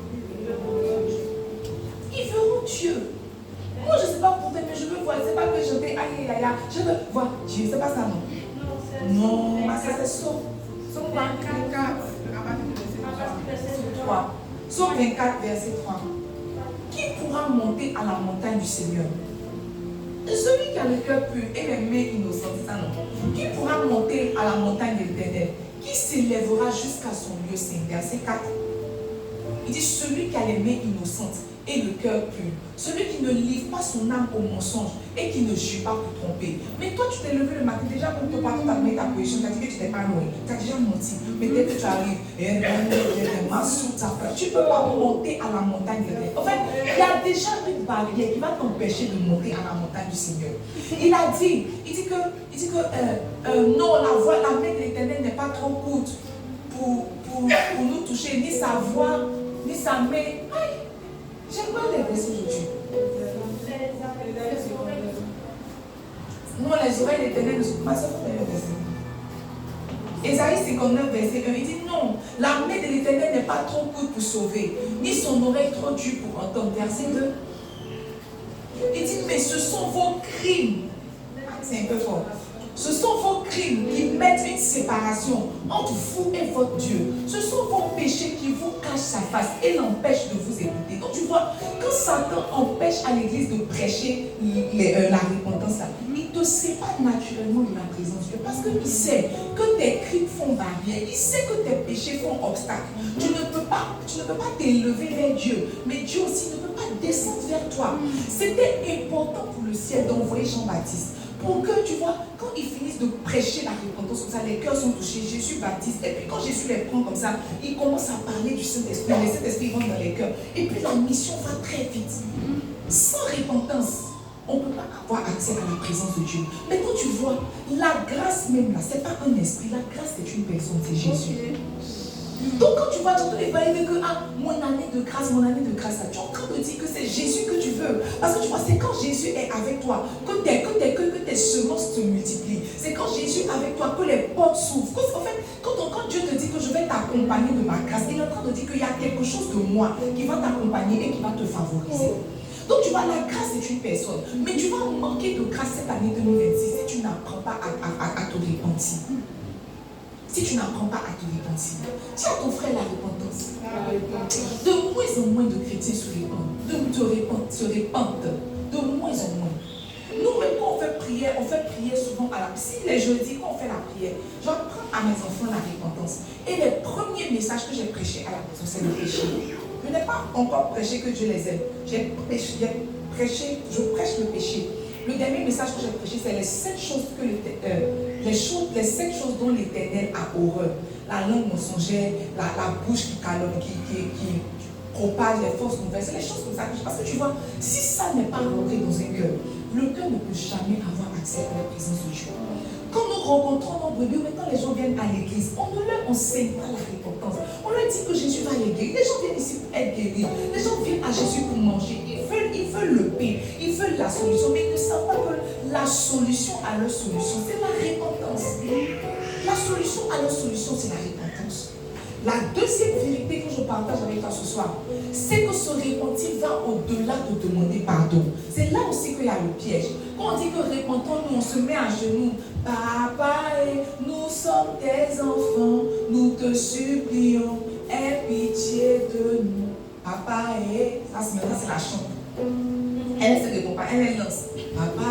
ils verront Dieu. Moi je ne sais pas pour toi, mais je veux voir. C'est pas que je vais aïe. Je veux voir Dieu. C'est pas ça non? Non, ma ça c'est Somme. Somme 24. 3. Somme 24, verset 3. Qui pourra monter à la montagne du Seigneur? Celui qui a le cœur pur et les mains innocentes, ça non. Qui pourra monter à la montagne de l'Éternel? Qui s'élèvera jusqu'à son lieu saint? Verset 4. Il dit celui qui a les mains innocentes et le cœur pur, celui qui ne livre pas son âme au mensonge et qui ne jure pas pour tromper. Mais toi, tu t'es levé le matin, déjà pour te parler, tu as mis ta position, tu as dit que tu n'étais pas loin, tu as déjà menti. Mais dès que tu arrives, tu peux pas monter à la montagne de Dieu. En fait, il y a déjà une barrière qui va t'empêcher de monter à la montagne du Seigneur. Il dit que non, la main de l'Éternel n'est pas trop courte pour nous toucher, ni sa voix, ni sa main. Aïe, j'aimerais les versets aujourd'hui. Non, les oreilles de l'Éternel ne sont pas sur les versets. Ésaïe 59, verset 1, il dit non, la main de l'Éternel n'est pas trop courte pour sauver, ni son oreille trop dure pour entendre. Verset 2. Il dit, mais ce sont vos crimes. C'est un peu fort. Ce sont vos crimes qui mettent une séparation entre vous et votre Dieu. Ce sont vos péchés qui vous cachent sa face et l'empêchent de vous écouter. Donc tu vois, quand Satan empêche à l'église de prêcher la repentance, il te sépare naturellement de la présence de Dieu. Parce qu'il sait que tes crimes font barrière. Il sait que tes péchés font obstacle. Tu ne peux pas t'élever vers Dieu. Mais Dieu aussi ne peut pas descendre vers toi. C'était important pour le ciel d'envoyer Jean-Baptiste. Pour que, tu vois, quand ils finissent de prêcher la repentance comme ça, les cœurs sont touchés, Jésus baptise. Et puis quand Jésus les prend comme ça, il commence à parler du Saint-Esprit. Les Saint-Esprit vont dans les cœurs. Et puis la mission va très vite. Sans repentance, on ne peut pas avoir accès à la présence de Dieu. Mais quand tu vois, la grâce même là, ce n'est pas un esprit, la grâce c'est une personne, c'est Jésus. Donc quand tu vois, tu entends parler que mon année de grâce, tu es en train de dire que c'est Jésus que tu veux. Parce que tu vois, c'est quand Jésus est avec toi que tes semences se multiplient. C'est quand Jésus est avec toi que les portes s'ouvrent. En fait, quand Dieu te dit que je vais t'accompagner de ma grâce, il est en train de dire qu'il y a quelque chose de moi qui va t'accompagner et qui va te favoriser. Donc tu vois, la grâce est une personne. Mais tu vas manquer de grâce cette année 2026 si tu n'apprends pas à te repentir. Si tu n'apprends pas à te repentir, dis à ton frère la repentance. De moins en moins de chrétiens se repentent. De moins en moins. Nous-mêmes, quand on fait prière souvent à la... Si les jeudis, quand on fait la prière, j'apprends à mes enfants la repentance. Et les premiers messages que j'ai prêchés à la maison, c'est le péché. Je n'ai pas encore prêché que Dieu les aime. Je prêche le péché. Le dernier message que j'ai prêché, c'est les 7 choses les 7 choses dont l'Éternel a horreur. La langue mensongère, la bouche qui calomnie, qui propage les fausses nouvelles. C'est les choses comme ça. Parce que tu vois, si ça n'est pas rentré dans un cœur, le cœur ne peut jamais avoir accès à la présence de Dieu. Quand nous rencontrons nos brebis, maintenant les gens viennent à l'église, on ne leur enseigne pas la repentance. On leur dit que Jésus va les guérir. Les gens viennent ici pour être guéris. Les gens viennent à Jésus pour manger. Ils veulent le pain, ils veulent la solution, mais ils ne savent pas que la solution à leur solution, c'est la repentance. La solution à leur solution, c'est la repentance. La deuxième vérité que je partage avec toi ce soir, c'est que se repentir va au-delà de demander pardon. C'est là aussi qu'il y a le piège. Quand on dit que repentons-nous, on se met à genoux. Papa, nous sommes tes enfants, nous te supplions, aie pitié de nous. Papa, ça maintenant c'est la chante. Elle ne se répond pas, elle lance. Papa,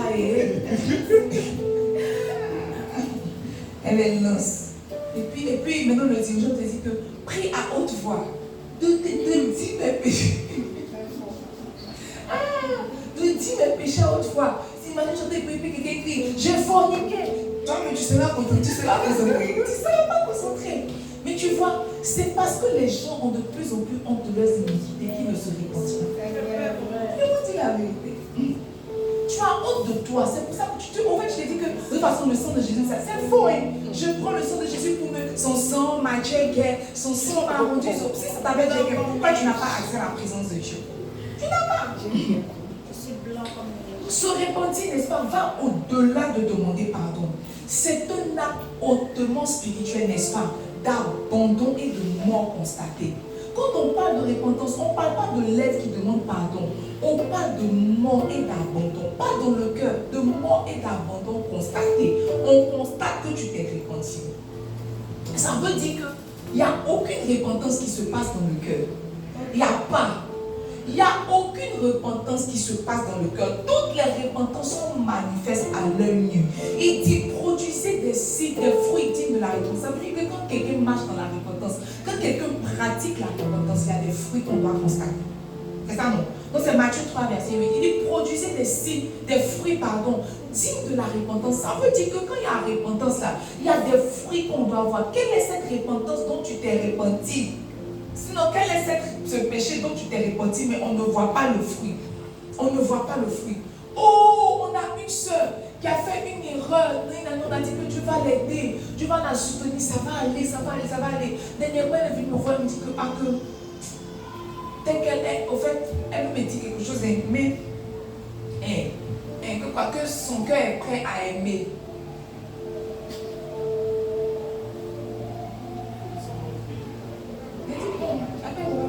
elle lance. Et puis maintenant le dirigeant te dit que prie à haute voix. De dire mes péchés. De dire mes péchés à haute voix. Si maintenant je te prie, quelqu'un crie, j'ai forniqué. Toi, mais tu seras content, tu seras concentré. Tu ne seras pas concentré. Mais tu vois, c'est parce que les gens ont de plus en plus honte de leurs iniquités qu'ils ne se repentent pas. Je vous dis la vérité. Tu as honte de toi. C'est pour ça que en fait, je t'ai dit que de toute façon, le sang de Jésus, c'est faux. Hein? Je prends le sang de Jésus pour me. Son sang m'a guéri. Son sang m'a rendu. Si ça t'avait guéri, pourquoi tu n'as pas accès à la présence de Dieu? Tu n'as pas. Je suis blanc comme Se repentir, n'est-ce pas, va au-delà de demander pardon. C'est un acte hautement spirituel, n'est-ce pas, d'abandon et de mort constatée. Quand on parle de repentance, on ne parle pas de lèvres qui demandent pardon. On parle de mort et d'abandon. Pas dans le cœur, de mort et d'abandon constaté. On constate que tu t'es repenti. Ça veut dire qu'il n'y a aucune repentance qui se passe dans le cœur. Il n'y a pas. Il n'y a aucune repentance qui se passe dans le cœur. Toutes les repentances sont manifestes à l'œil nu. Il dit produisez des signes, des fruits dignes de la repentance. Ça veut dire que quand quelqu'un marche dans la repentance, quand quelqu'un pratique la repentance, il y a des fruits qu'on doit constater. C'est ça, non? Donc c'est Matthieu 3, verset 8. Il dit produisez des signes, des fruits, dignes de la repentance. Ça veut dire que quand il y a repentance là, il y a des fruits qu'on doit avoir. Quelle est cette repentance dont tu t'es repenti? Sinon, quel est ce péché dont tu t'es repenti, mais on ne voit pas le fruit. On ne voit pas le fruit. Oh, on a une soeur qui a fait une erreur. On a dit que Dieu va l'aider, Dieu va la soutenir, ça va aller, ça va aller, ça va aller. Dernièrement, elle est venue me voir, elle me dit que, dès qu'elle est, au fait, elle me dit quelque chose, mais que son cœur est prêt à aimer. Elle dit, bon, appelle-moi.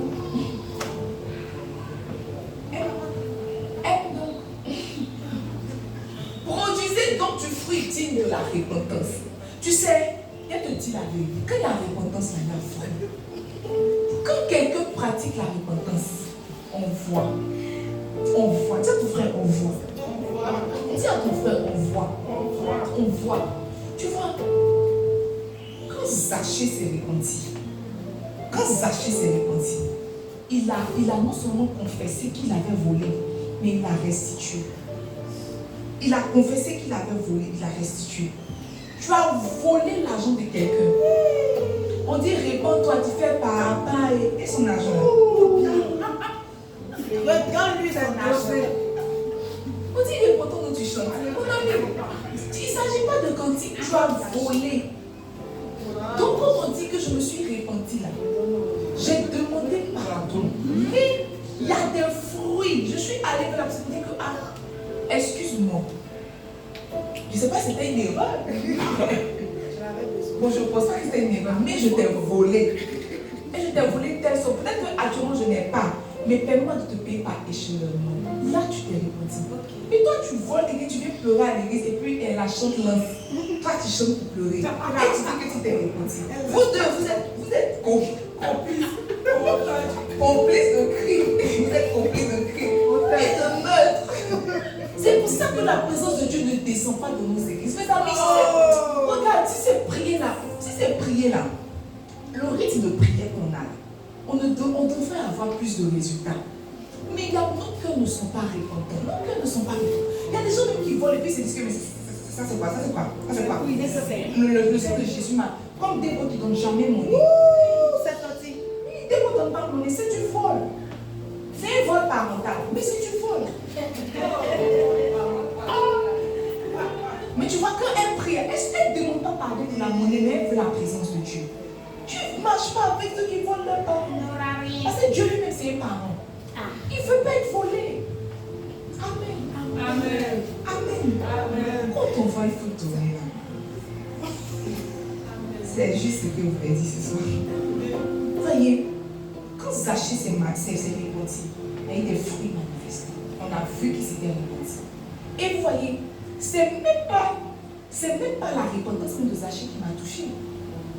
Produisez donc du fruit digne de la repentance. Tu sais, elle te dit la vérité. Quand la repentance, il y a fruit. Quand quelqu'un pratique la repentance, on voit. On voit. Dis à ton frère, on voit. Dis à ton frère, on voit. On voit. Tu vois, quand Zachée s'est repenti, il a non seulement confessé qu'il avait volé, mais il l'a restitué. Il a confessé qu'il avait volé, il l'a restitué. Tu as volé l'argent de quelqu'un. On dit réponds-toi, tu fais par et son argent. Regarde-lui son argent. On dit réponds-toi quand tu chantes. Il ne s'agit pas de cantique, tu as volé. Donc quand on dit que je me suis repenti là, j'ai demandé pardon. Mais il y a des fruits. Je suis allée vers la personne et que excuse-moi. Je ne sais pas si c'était une erreur. Bon, je ne pense pas que c'était une erreur, mais je t'ai volé. Et je t'ai volé telle sorte. Peut-être qu'actuellement je n'ai pas, mais permets-moi de te payer par échelonnement. Là, tu t'es repenti. Et toi, tu voles et tu viens pleurer à l'église et puis elle la chante lance. Toi, tu chantes pour pleurer. Et tu dis que tu t'es repenti. Vous deux, vous êtes complices. Complices de crime. Vous êtes complices de crime. Et de meurtre. C'est pour ça que la présence de Dieu ne descend pas de nos églises. Mes amis, regarde, si c'est prier là, le rythme de prière qu'on a, on devrait avoir plus de résultats. Mais nos cœurs ne sont pas repentants. Nos cœurs ne sont pas repentants. Il y a des gens même qui volent et puis se disent que mais ça c'est quoi? Le sang de Jésus m'a. Comme des mots qui ne donnent jamais mon nez. C'est sorti. Des mots qui ne donnent pas mon nez, c'est du vol. C'est un vol parental, mais c'est du vol. Mais tu vois, quand elle prie, elle ne demande pas pardon de la monnaie, mais elle veut la présence de Dieu. Tu ne marches pas avec ceux qui volent leur parents. Parce que Dieu lui-même, c'est un parent. Il ne veut pas être volé. Amen. Quand on voit, il faut tourner là. C'est juste ce que vous avez dit ce soir. Voyez, quand Zachée s'est repenti, il y a eu des fruits manifestés. On a vu qu'il s'était repenti. Et vous voyez, c'est même pas la repentance de Zachée qui m'a touché.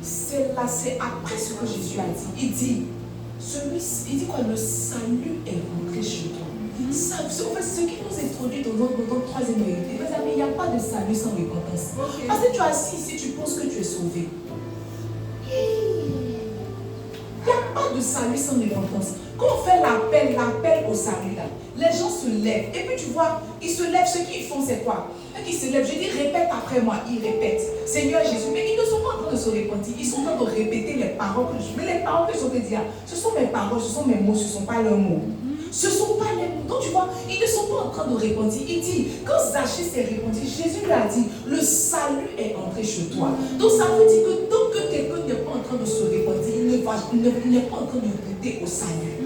C'est après ce que Jésus a dit. Il dit quoi? Le salut est rentré chez toi. Ça, en fait, ce qui nous introduit dans notre troisième vérité, mes amis, il n'y a pas de salut sans repentance. Parce que tu es assis ici, tu penses que tu es sauvé. Il n'y a pas de salut sans repentance. Quand on fait l'appel au salut, là, les gens se lèvent. Et puis tu vois, ils se lèvent. Ce qu'ils font, c'est quoi? Ils se lèvent. Je dis, répète après moi. Ils répètent. Seigneur Jésus. Mais ils ne sont pas en train de se repentir. Ils sont en train de répéter les paroles que je. Mais les paroles que je vais dire, ce sont mes paroles, ce sont mes mots, ce ne sont pas leurs mots. Ce ne sont pas les mots. Donc tu vois, ils ne sont pas en train de repentir. Il dit, quand Zachée s'est repenti, Jésus lui a dit, le salut est entré chez toi. Donc ça veut dire que tant que quelqu'un n'est pas en train de se repentir, il n'est pas en train de goûter au salut.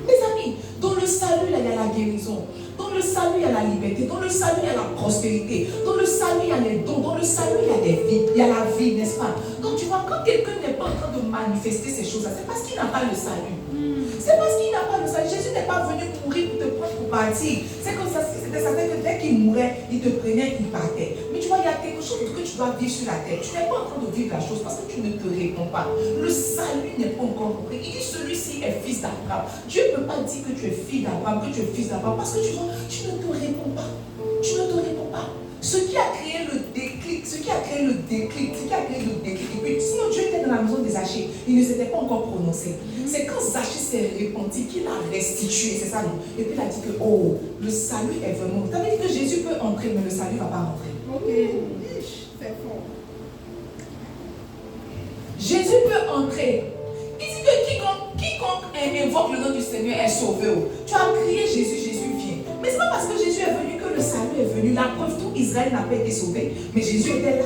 Mes amis, dans le salut, là, il y a la guérison. Dans le salut, il y a la liberté. Dans le salut, il y a la prospérité. Dans le salut, il y a les dons. Dans le salut, il y a des vies. Il y a la vie, n'est-ce pas? Donc tu vois, quand quelqu'un n'est pas en train de manifester ces choses-là, c'est parce qu'il n'a pas le salut. C'est parce qu'il n'a pas le salut. Jésus n'est pas venu mourir pour te prendre pour partir. C'est comme ça, c'était certain que dès qu'il mourait, il te prenait, il partait. Mais tu vois, il y a quelque chose que tu dois vivre sur la terre. Tu n'es pas en train de vivre la chose parce que tu ne te réponds pas. Le salut n'est pas encore compris. Il dit celui-ci est fils d'Abraham. Dieu ne peut pas dire que tu es fille d'Abraham, que tu es fils d'Abraham, parce que tu vois, tu ne te réponds pas. Tu ne te réponds pas. Ce qui a créé le déclic, et puis sinon Dieu était dans la maison de Zachée, il ne s'était pas encore prononcé. C'est quand Zachée s'est repenti qu'il a restitué, c'est ça non? Et puis il a dit que oh, le salut est vraiment. Ça veut dire que Jésus peut entrer, mais le salut ne va pas rentrer. Ok, c'est fort. Jésus peut entrer. Il dit que quiconque invoques le nom du Seigneur est sauvé. Tu as crié Jésus, Jésus vient. Mais ce n'est pas parce que Jésus est venu que le salut est venu. La preuve, tout Israël n'a pas été sauvé. Mais Jésus était là.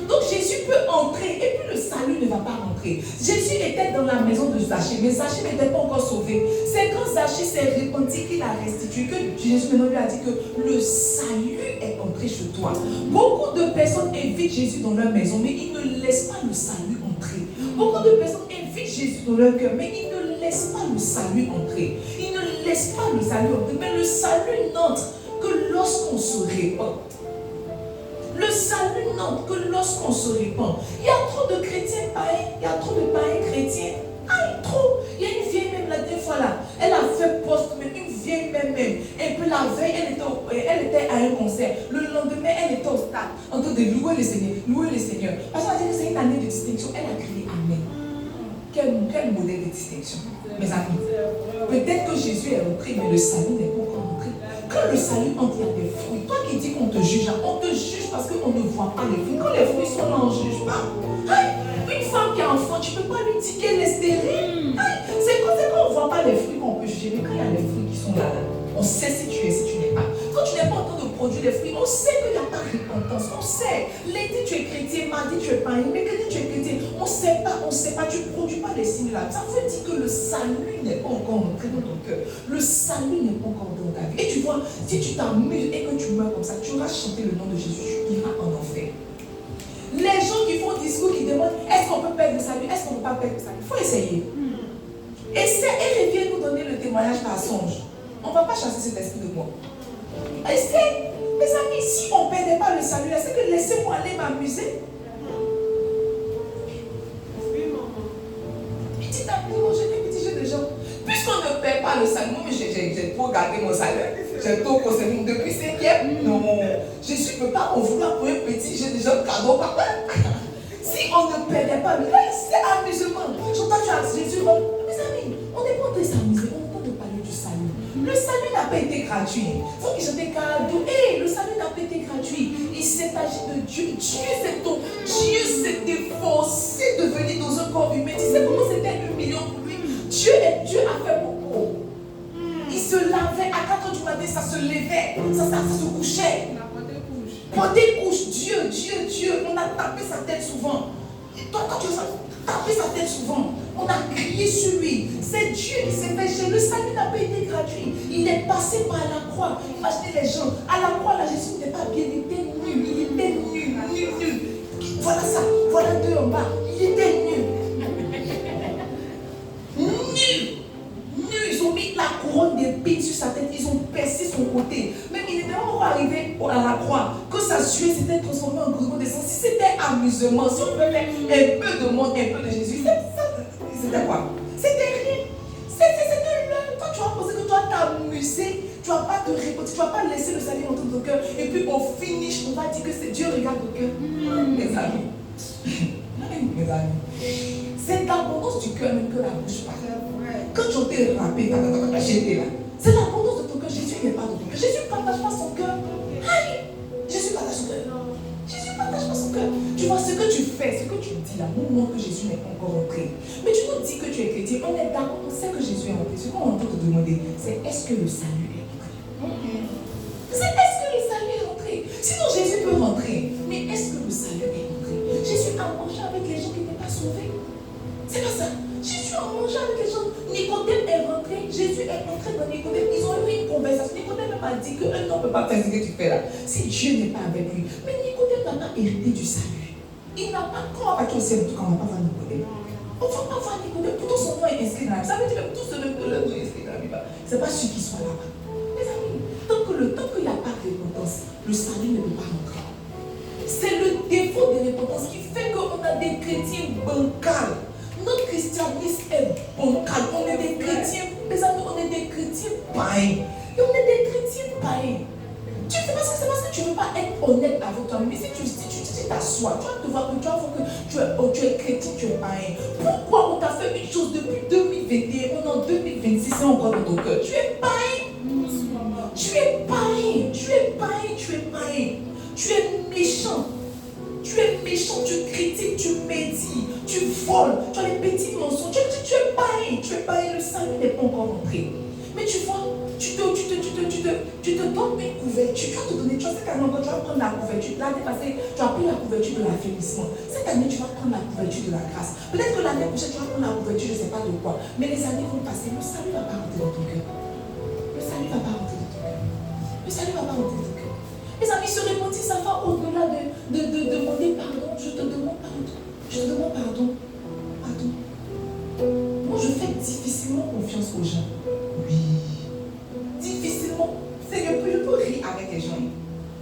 Donc Jésus peut entrer et puis le salut ne va pas rentrer. Jésus était dans la maison de Zachée, mais Zachée n'était pas encore sauvé. C'est quand Zachée s'est repenti qu'il a restitué que Jésus maintenant lui a dit que le salut est entré chez toi. Beaucoup de personnes invitent Jésus dans leur maison, mais ils ne laissent pas le salut entrer. Beaucoup de personnes invitent Jésus dans leur cœur, mais ils ne laissent pas le salut entrer. Ils ne laissent pas le salut entrer. Mais le salut n'entre que lorsqu'on se répand. Le salut n'entre que lorsqu'on se répand. Il y a trop de chrétiens païens, il y a trop de païens chrétiens. Aïe, trop. Il y a une vieille même la dernière fois là, elle a fait poste, mais une vieille même. Et puis la veille, elle était à un concert. Le lendemain, elle était au stade en train de louer le Seigneur. Parce qu'elle a dit que c'est une année de distinction. Elle a crié Amen. Quel modèle de distinction, mes amis. Peut-être que Jésus est rentré, mais le salut n'est pas encore rentré. Quand le salut entre, il y a des fruits. Toi qui dis qu'on te juge, on te juge parce qu'on ne voit pas les fruits. Quand les fruits sont là, on ne juge pas. Une femme qui est enfant, tu ne peux pas lui dire qu'elle est stérile. C'est quand on ne voit pas les fruits qu'on peut juger. Mais quand il y a les fruits qui sont là, on sait si tu es, si tu n'es pas. Quand tu n'es pas en train de produire les fruits, on sait qu'il n'y a pas de repentance. On sait. Lundi tu es chrétien, mardi tu es païen, mercredi tu es chrétien. On ne sait pas, tu ne produis pas les signes là. Ça veut dire que le salut n'est pas encore entré dans ton cœur. Le salut n'est pas encore dans ta vie. Et tu vois, si tu t'amuses et que tu meurs comme ça, tu auras chanté le nom de Jésus, tu iras en enfer. Les gens qui font discours, qui demandent est-ce qu'on peut perdre le salut, est-ce qu'on ne peut pas perdre le salut, il faut essayer. Essaie et reviens nous donner le témoignage par songe. On ne va pas chasser cet esprit de moi. Essaie. Mes amis, si on ne perdait pas le salut, c'est que laissez-moi aller m'amuser. Petit à petit, petit jeu de gens. Puisqu'on ne perd pas le salut, moi j'ai trop gardé mon salaire. J'ai trop consommé depuis 5e. Non, Jésus ne peut pas en vouloir pour un petit jeu de gens cadeau, papa. Si on ne perdait pas, là, c'est amusement. J'entends tu as Jésus. Mes amis, on n'est pas en train de s'amuser, on est en train de parler du salut. Le salut n'a pas été gratuit. Il faut que je te cadeau. Le salut n'a pas été gratuit. Il s'agit de Dieu. Dieu s'est efforcé de venir dans un corps humain. Tu sais comment c'était humiliant pour lui. Dieu a fait beaucoup. Il se lavait à 4h du matin, ça se levait, ça se couchait. Porter couche, Dieu. On a tapé sa tête souvent. Toi, quand tu as tapé sa tête souvent, on a crié sur lui. C'est Dieu qui s'est fait chier. Le salut n'a pas été gratuit. Il est passé par la croix. Imaginez les gens. À la croix, là, Jésus n'était pas bien, il était nul. Il était nul. Voilà ça. Voilà deux en bas. Il était nul. Ils ont mis la couronne d'épines sur sa tête. Ils ont percé son côté. Même il était encore arrivé à la croix. Que sa sueur s'était transformée en grumeau de sang. Si c'était amusement, si on pouvait faire un peu de monde, un peu de Jésus, c'était quoi? C'était rien. C'était l'heure. Toi, tu vas penser que toi t'amuser. Tu ne vas pas te répéter. Tu ne vas pas laisser le salut entrer dans ton cœur. Et puis au finish, on va dire que c'est Dieu regarde ton cœur. Mes amis. Mes amis. C'est l'abondance du cœur même que la bouche parle. Quand tu t'es rappé, j'étais là. C'est l'abondance de ton cœur. Jésus n'est pas dans ton cœur. Jésus ne partage pas son cœur. Jésus partage son cœur. Jésus ne partage pas son cœur. Tu vois ce que tu fais, ce que tu dis là, montre que Jésus n'est pas encore entré. Mais tu nous dis que tu es chrétien. On est d'accord, on sait que Jésus est entré. Ce qu'on est en train de te demander, c'est est-ce que le salut est entré? C'est est-ce que le salut est entré? Sinon Jésus peut rentrer. Mais est-ce que le salut est entré? Jésus a mangé avec les gens qui n'étaient pas sauvés. C'est pas ça. Jésus a mangé avec les gens. Nicodème est rentré. Jésus est entré dans Nicodème. Ils ont eu une conversation. Nicodème m'a dit qu'un homme ne peut pas faire ce que tu fais là. Si Dieu n'est pas avec lui. Mais Nicodème n'a pas hérité du salut. Il n'a pas. Comment va-t-il au ciel? En tout cas, on ne va pas voir Nicodème. On ne va pas voir Nicodème. Pourtant, son nom est inscrit dans la Bible. Ça veut dire que tout ce nom est inscrit dans la Bible. Ce n'est pas celui qui soit là-bas. Mes amis, tant qu'il n'y a pas de repentance, le salut ne peut pas rentrer. C'est le défaut de repentance qui fait qu'on a des chrétiens bancals. Notre christianisme est bancal. On est des chrétiens, mes amis, on est des chrétiens païens. Et on est des chrétiens païens. Tu sais parce que tu ne veux pas être honnête avec toi-même. Mais si tu t'assois, tu vas te voir que tu es chrétien, tu es païen. Pourquoi on t'a fait une chose depuis 2021, on est en 2026 et encore dans ton cœur? Tu es païen. Tu es païen. Tu es méchant. Tu critiques, tu médites. tu voles, tu as les petits mensonges, tu es pareil, le salut n'est pas encore entré. Mais tu vois, tu te donnes une couverture, tu vas te donner, tu sais qu'à un moment, tu vas prendre la couverture, l'année passée, tu as pris la couverture de l'affaiblissement. Cette année, tu vas prendre la couverture de la grâce. Peut-être que l'année prochaine, tu vas prendre la couverture, je ne sais pas de quoi. Mais les années vont passer, le salut ne va pas rentrer dans ton cœur. Le salut ne va pas rentrer dans ton cœur. Le salut ne va pas rentrer dans ton cœur. Mes amis, se répondit, ça va au-delà de demander pardon. Je te demande pardon. Je te demande pardon. Pardon. Moi, je fais difficilement confiance aux gens. Oui. Difficilement. Seigneur, je peux rire avec les gens.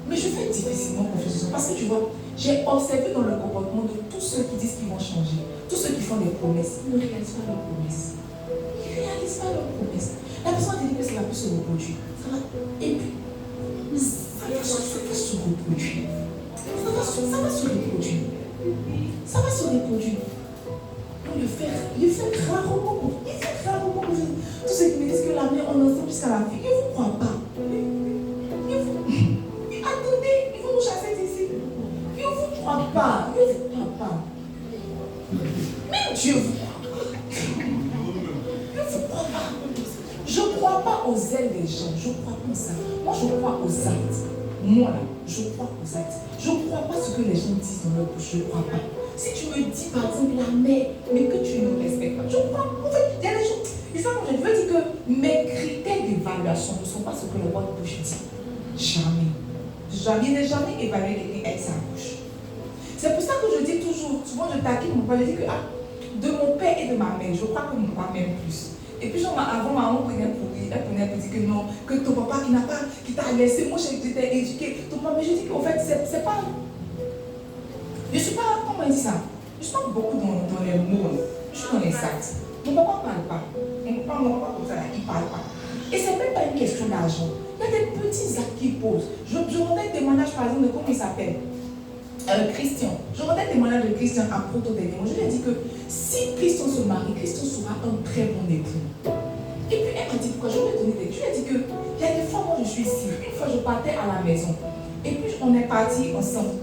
Mais je fais difficilement confiance aux gens. Parce que tu vois, j'ai observé dans le comportement de tous ceux qui disent qu'ils vont changer, tous ceux qui font des promesses, ils ne réalisent pas leurs promesses. Ils ne réalisent pas leurs promesses. La personne a dit que ça va plus se reproduire. Ça va. Et puis, ça va se reproduire. Ça va se reproduire. Ça va se reproduire. Donc, il fait rarement. Tous ceux qui me disent que la mère, on est ensemble jusqu'à la vie, ils ne vous croient pas. Attendez, ils vont nous chasser d'ici. Ils ne vous croient pas. Ils ne vous croient pas. Même Dieu vous croit pas. Ils ne vous croient pas. Je ne crois pas aux ailes des gens. Je ne crois pas à ça. Moi, je crois aux actes. Moi, là, je crois aux actes. Je ne crois pas ce que les gens disent dans leur bouche. Je ne crois pas. Si tu me dis, par exemple, la mère, mais que tu ne respectes pas, je crois. En fait, il y a des gens. Je veux dire que mes critères d'évaluation ne sont pas ce que le roi de bouche dit. Jamais. Je n'ai jamais évalué quelqu'un avec sa bouche. C'est pour ça que je dis toujours, souvent je taquine mon père, je dis que de mon père et de ma mère, je crois que mon papa m'aime plus. Et puis genre, avant, maman prenait pour dire que non, que ton papa qui t'a laissé, moi j'étais éduquée, ton papa, mais je dis qu'en fait, c'est pas. Je ne suis pas, comment il dit ça? Je ne suis pas beaucoup dans les mots, je suis dans les actes. Mon papa ne parle pas. Mon papa comme ça, il ne parle pas. Et ce n'est même pas une question d'argent. Il y a des petits actes qu'il pose. Je rendais un témoignage par exemple de comment il s'appelle. Christian. Je rendais un témoignage de Christian à Proto dernièrement. Je lui ai dit que si Christian se marie, Christian sera un très bon époux. Et puis elle m'a dit pourquoi. Je lui ai donné des. Je lui ai dit que il y a des fois, moi je suis ici. Une fois je partais à la maison. Et puis on est partis ensemble.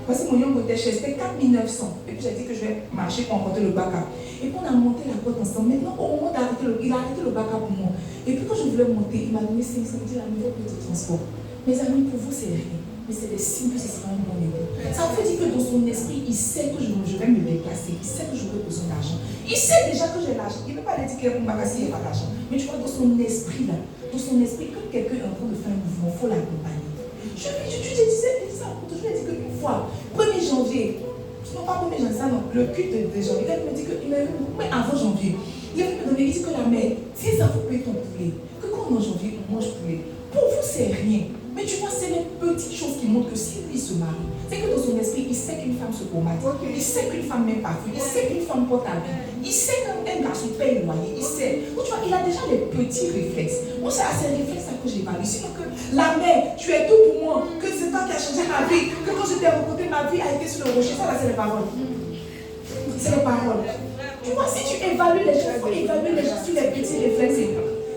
Voici mon nom côté chez, c'était 4900. Et puis j'ai dit que je vais marcher pour emporter le backup. Et puis on a monté la côte ensemble. Maintenant, au moment d'arrêter il a arrêté le backup pour moi. Et puis quand je voulais monter, il m'a donné 500. Il m'a dit la nouvelle de transport. Mes amis, pour vous, c'est rien. Mais c'est des signes que ce sera un bon époux. Ça veut dire que dans son esprit, il sait que je vais me déplacer. Il sait que j'aurai besoin d'argent. Il sait déjà que j'ai l'argent. Il ne peut pas dire qu'il y a un magasin, il n'y a pas d'argent. Mais tu vois, dans son esprit, là, dans son esprit, quand quelqu'un est en train de faire un mouvement, il faut l'accompagner. Je lui disais ça, je lui ai dit qu'une fois, 1er janvier, non pas 1er janvier, ça non, le culte de janvier, il me dit que, mais avant janvier, il a me donner, il dit que la mère, si ça vous paye ton poulet, que quand on est en janvier, on mange poulet. Pour vous, c'est rien. Mais tu vois, c'est les petites choses qui montrent que si lui se marie, c'est que dans son esprit, il sait qu'une femme se pommade, il sait qu'une femme met parfum, il sait qu'une femme porte habit, il sait qu'un garçon paye le loyer, il sait. Donc, tu vois, il a déjà les petits réflexes. Moi, c'est à ces réflexes que j'évalue. Sinon que la mère, tu es tout pour moi, que c'est toi qui as changé ma vie, que quand je t'ai rencontré, ma vie a été sur le rocher. Ça, là, c'est les paroles. C'est les paroles. Tu vois, si tu évalues les gens, il faut évaluer les gens sur les petits réflexes.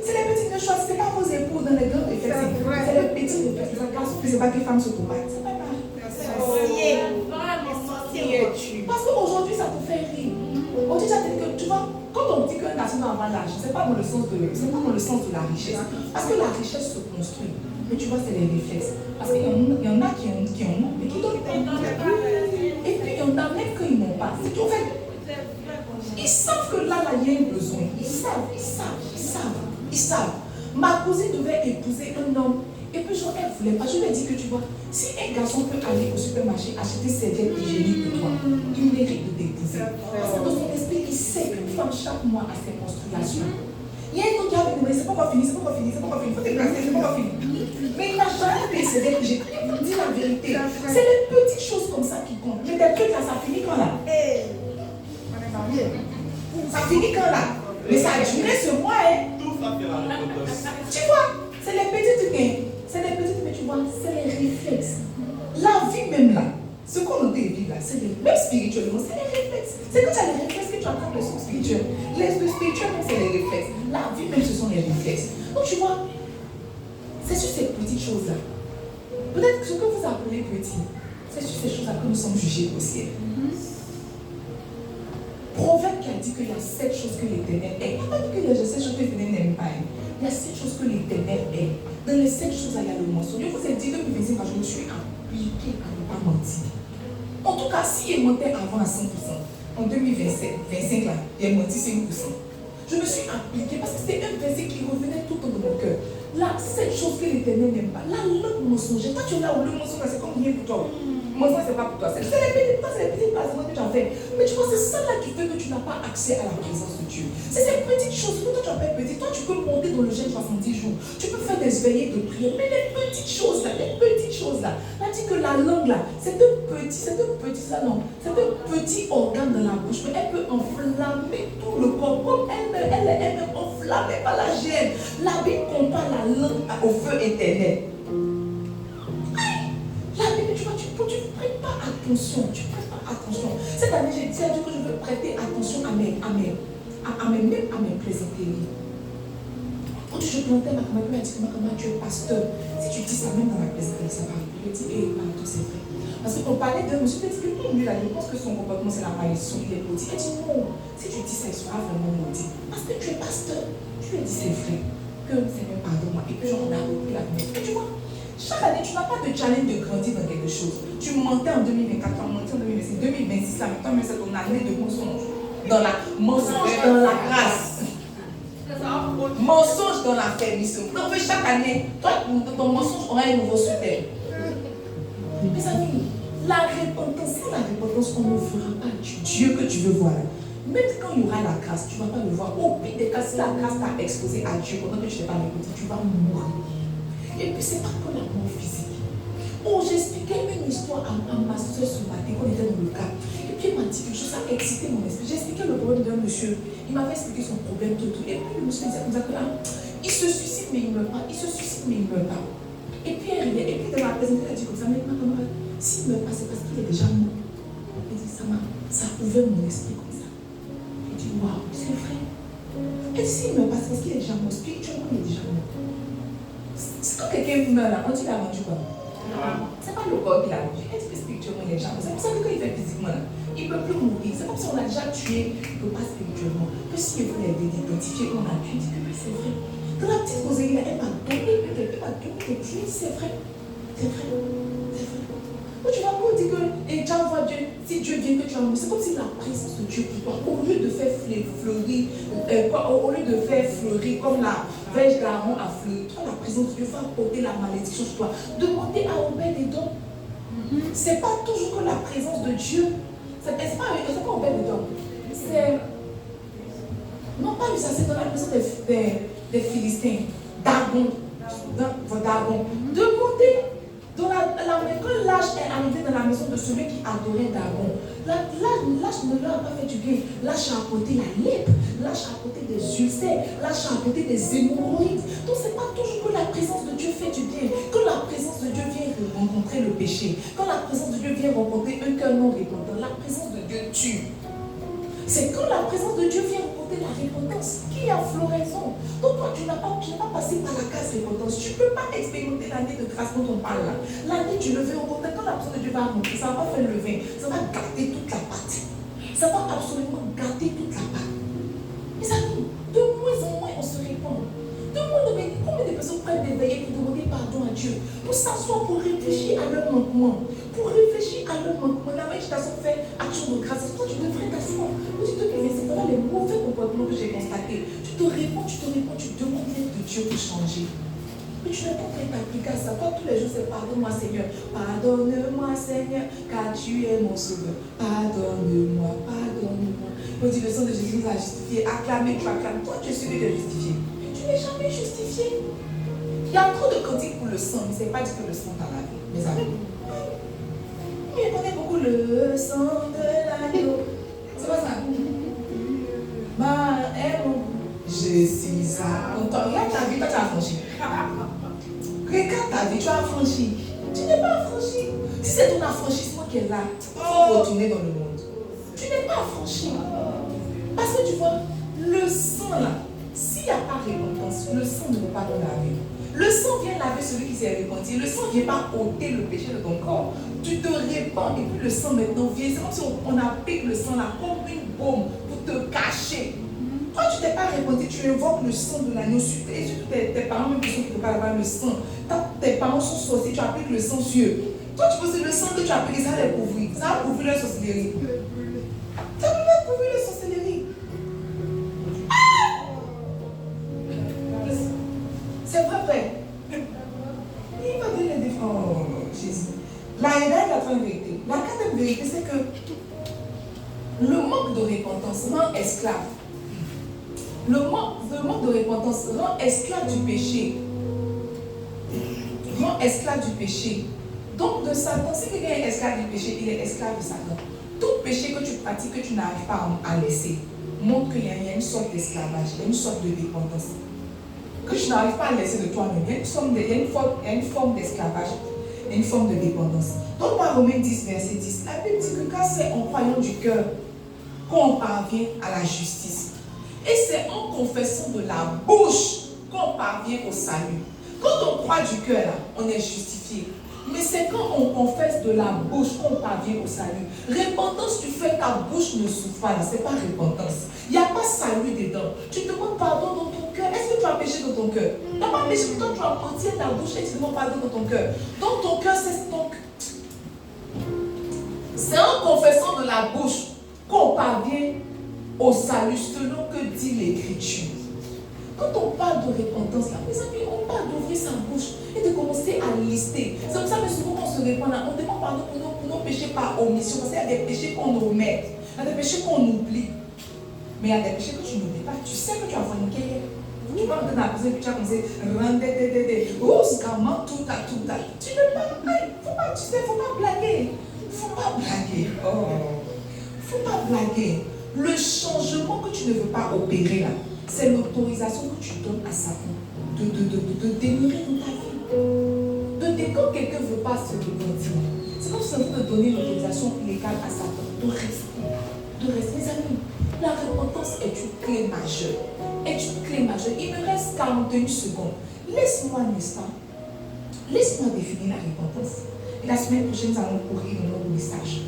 C'est les petits ne choisissez pas vos épouses dans les grands réflexes. C'est les petits réflexes. C'est un garçon qui ne sait pas que femme se combat. C'est pas pareil. Parce qu'aujourd'hui, ça te fait rire. Aujourd'hui, ça te dit que, tu vois, quand on dit qu'un garçon doit avoir l'argent, ce n'est pas dans le sens de la richesse. Parce que la richesse se construit. Mais tu vois, c'est les réflexes. Parce qu'il y en a qui en ont, mais qui donnent pas. Et puis, il y en a même qu'ils n'ont pas. C'est tout fait. Ils savent que là, il y a un besoin. Ils savent. Ma cousine devait épouser un homme. Et puis, genre, elle ne voulait pas. Je lui ai dit que tu vois, si un garçon peut aller au supermarché acheter serviettes hygiéniques pour toi, il mérite de t'épouser. Parce que dans son esprit, il sait qu'une femme chaque mois a ses menstruations. Il y a un autre qui a dit, mais c'est pas encore fini. Il faut te placer, c'est pas encore fini. Mais il n'a jamais payé ses serviettes hygiéniques. Il faut dire la vérité. C'est les petites choses comme ça qui comptent. Mais des trucs là, ça finit quand là. Ça finit quand là. Mais ça a duré ce mois, hein. Tu vois, c'est les petites trucs. C'est les petites, mais tu vois, c'est les réflexes. La vie même là, ce qu'on dit vivre là, c'est les mêmes spirituellement, c'est les réflexes. C'est quand tu as les réflexes que tu apprends le son spirituel. Le spirituel même, c'est les réflexes. La vie même, ce sont les réflexes. Donc tu vois, c'est sur ces petites choses-là. Peut-être que ce que vous appelez petit, c'est sur ces choses-là que nous sommes jugés au ciel. Proverbe qui a dit qu'il y a 7 choses que l'Éternel est. Il n'a pas dit qu'il y a 7 choses que l'Éternel n'aime pas. Il y a 7 choses que l'Éternel est. Dans les 7 choses, il y a le mensonge. Je vous ai dit, 2025, je me suis appliqué à ne pas mentir. En tout cas, s'il mentait avant à 100%, en 2025, là, il a menti 5%. Je me suis appliquée parce que c'était un verset qui revenait tout le temps dans mon cœur. Là, 7 choses que l'Éternel n'aime pas. La langue mensongère. Toi, tu es là où le mensonge, c'est comme rien pour toi. Mensonge, c'est pas pour toi. C'est les petites placements que tu as fait. Mais tu vois, c'est ça là qui fait que tu n'as pas accès à la présence de Dieu. C'est ces petites choses que toi tu appelles petites. Toi, tu peux monter dans le jeûne 70 jours. Tu peux faire des veillées de prière. Mais les petites choses là, là, dit que la langue là, c'est un petit organe dans la bouche, mais elle peut enflammer tout le corps. Comme elle est enflammée par la gêne. La Bible compare la langue au feu éternel. La Bible, tu vois, tu ne prêtes pas attention. Cette année, j'ai dit à Dieu que je veux prêter attention à mes plaisanteries. Quand je plantais ma camarade, elle m'a dit que ma camarade, tu es pasteur. Si tu dis ça même dans la plaisanterie, ça va arriver. Je lui ai dit, pardon, c'est vrai. Parce qu'on parlait d'un monsieur, il dit que lui, là, je pense que son comportement, c'est la malédiction, il est maudit. Elle dit, non, si tu dis ça, il sera vraiment maudit. Parce que tu es pasteur. Je lui ai dit, c'est vrai. Que Seigneur, pardonne-moi. Et puis, on a repris la première. Et tu vois, chaque année, tu n'as pas de challenge de grandir dans quelque chose. Tu mentais en 2024, tu as menti en 2026, 2026, là, maintenant, c'est ton année de mensonge. Dans la grâce. Mensonge dans la permission. Donc, chaque année, toi, ton mensonge aura un nouveau soutien. Mes amis, la repentance, on ne fera pas Dieu que tu veux voir. Même quand il y aura la grâce, tu ne vas pas le voir. Au pire des cas, si la grâce t'a exposé à Dieu pendant que tu n'es pas écouté, tu vas mourir. Et puis, ce n'est pas que la mort physique. Oh, j'expliquais une histoire à ma soeur ce matin, quand on était dans le cas. Et puis, elle m'a dit quelque chose, ça a excité mon esprit. J'expliquais le problème d'un monsieur. Il m'avait expliqué son problème, tout. Et puis, le monsieur disait comme ça que il se suicide, mais il ne meurt pas. Il se suicide, mais il ne meurt pas. Et puis, elle riait. Et puis, dans la présentation, elle a dit comme ça, mais ma camarade, s'il ne meurt pas, c'est parce qu'il est déjà mort. Elle dit, ça a ouvert mon esprit comme ça. Elle dit, waouh, c'est vrai. Elle dit, s'il ne meurt pas, c'est parce qu'il est déjà mort. Spirituellement, il est déjà mort. C'est quand quelqu'un meurt là, on dit qu'il a rendu quoi? C'est pas le corps qu'il a rendu. Elle dit que spirituellement il est déjà mort. C'est pour ça que quand il fait physiquement là, il ne peut plus mourir. C'est comme si on l'a déjà tué, il ne peut pas spirituellement. Que si il veut l'aider d'identifier qu'on a tué, il dit que oui, c'est vrai. Dans la petite causerie là, elle m'a donné des tués, c'est vrai. C'est vrai. C'est vrai. Quand tu vas pour dire que, et tu envoies Dieu, si Dieu vient que tu as mourir, c'est comme si la présence de Dieu pour toi, au lieu de faire fleurir, au lieu de faire fleurir comme la verge d'Aaron a fleuri, toi la présence de Dieu va porter la malédiction sur toi. Demandez à Obed-Edom. C'est pas toujours que la présence de Dieu, c'est pas Obed-Edom. C'est. Non, pas lui, ça c'est dans la maison des Philistins. Dagon. Demandez. Quand l'âge est arrivé dans la maison de celui qui adorait Dagon, l'âge ne leur a pas fait du bien. L'âge a apporté la lèpre, l'âge a apporté des ulcères, l'âge a apporté des hémorroïdes. Donc ce n'est pas toujours que la présence de Dieu fait du bien. Quand la présence de Dieu vient rencontrer le péché, quand la présence de Dieu vient rencontrer un cœur non repentant, la présence de Dieu tue. C'est quand la présence de Dieu vient rencontrer la repentance qui a floraison. Donc toi, tu n'as pas passé par la case repentance. Tu ne peux pas expérimenter l'année de grâce dont on parle là. L'année du levain, quand la présence de Dieu va remonter, ça ne va pas faire le levain, ça va gâter toute la pâte. Ça va absolument gâter toute la pâte. Mes amis, de moins en moins on se répand. Combien de personnes prennent des veillées pour demander pardon à Dieu, pour s'asseoir, pour réfléchir à leur manquement, la méditation fait action de grâce. Toi, tu devrais t'asseoir. Tu te dis, c'est voilà les mauvais comportements que j'ai constatés. Tu te réponds, tu demandes l'aide de Dieu pour changer. Mais tu n'es pas prêt à t'appliquer à ça. Toi, tous les jours, c'est pardonne-moi, Seigneur. Pardonne-moi, Seigneur, car tu es mon sauveur. Pardonne-moi. On dit, le sang de Jésus nous a justifiés. Acclamez, tu acclames. Toi, tu es celui de justifié. Tu n'es jamais justifié. Il y a trop de cantiques pour le sang, mais ce n'est pas dit que le sang t'a lavé, mes amis. Mais on connaît beaucoup le sang de l'agneau. C'est pas ça. Je suis ça. Regarde ta vie, toi tu as franchi. Regarde ta vie, tu as franchi. Tu n'es pas affranchi. Si c'est ton affranchissement qui est là, il faut retourner dans le monde. Tu n'es pas affranchi. Parce que tu vois, le sang là, s'il n'y a pas repentance, le sang ne peut pas nous laver. Le sang vient laver celui qui s'est repenti. Le sang ne vient pas ôter le péché de ton corps. Tu te répands et puis le sang maintenant vient. C'est comme si on applique le sang là comme une baume pour te cacher. Toi, tu t'es pas répandu, tu invoques le sang de l'agneau sur tes yeux. Tes parents, même qui sont quelque part là-bas, le sang. Tes parents sont sorciers, tu appliques le sang sur eux. Toi, tu penses que le sang que tu appliques, ça va les couvrir. Ça va couvrir leur sorcellerie. Ça va couvrir leur sorcellerie. C'est vrai. Il va donner des défenses. Oh, Jésus. Là, il y a la troisième vérité. La quatrième vérité, c'est que le manque de repentance rend esclave. Le manque de repentance rend esclave du péché. Rend esclave du péché. Donc, de Satan, si quelqu'un est esclave du péché, il est esclave de Satan. Tout péché que tu pratiques, que tu n'arrives pas à laisser, montre qu'il y a une sorte d'esclavage, il y a une sorte de dépendance. Que tu n'arrives pas à laisser de toi-même, il y a une forme d'esclavage, il y a une forme de dépendance. Donc, dans Romains 10, verset 10, la Bible dit que car c'est en croyant du cœur qu'on parvient à la justice. Et c'est en confessant de la bouche qu'on parvient au salut. Quand on croit du cœur, on est justifié. Mais c'est quand on confesse de la bouche qu'on parvient au salut. Repentance, tu fais ta bouche ne souffre pas, ce n'est pas repentance. Il n'y a pas salut dedans. Tu demandes pardon dans ton cœur. Est-ce que tu as péché dans ton cœur? Tu n'as pas péché, toi tu as menti ta bouche et tu demandes pardon dans ton cœur. Dans ton cœur, c'est en confessant de la bouche qu'on parvient au salut selon que dit l'Écriture. Quand on parle de repentance, là, mes amis, on parle d'ouvrir sa bouche et de commencer à lister. C'est comme ça que souvent quand on se répand là, on demande pardon pour nos péchés par omission. Parce qu'il y a des péchés qu'on omet, il y a des péchés qu'on oublie. Mais il y a des péchés que tu n'oublies pas. Tu sais que tu as forniqué hier. Tu vas me donner la personne que tu as commencé à rendre des tout à. Tu ne peux pas, tu sais, faut pas blaguer. Faut pas blaguer. Oh. Faut pas blaguer. Le changement que tu ne veux pas opérer là, c'est l'autorisation que tu donnes à Satan de démirer dans ta vie. Quand quelqu'un ne veut pas se repentir, c'est comme si on veut donner l'autorisation légale à Satan de rester. Mes amis, la repentance est une clé majeure. Il me reste 41 secondes. Laisse-moi un instant. Laisse-moi définir la repentance. Et la semaine prochaine, nous allons courir dans notre message.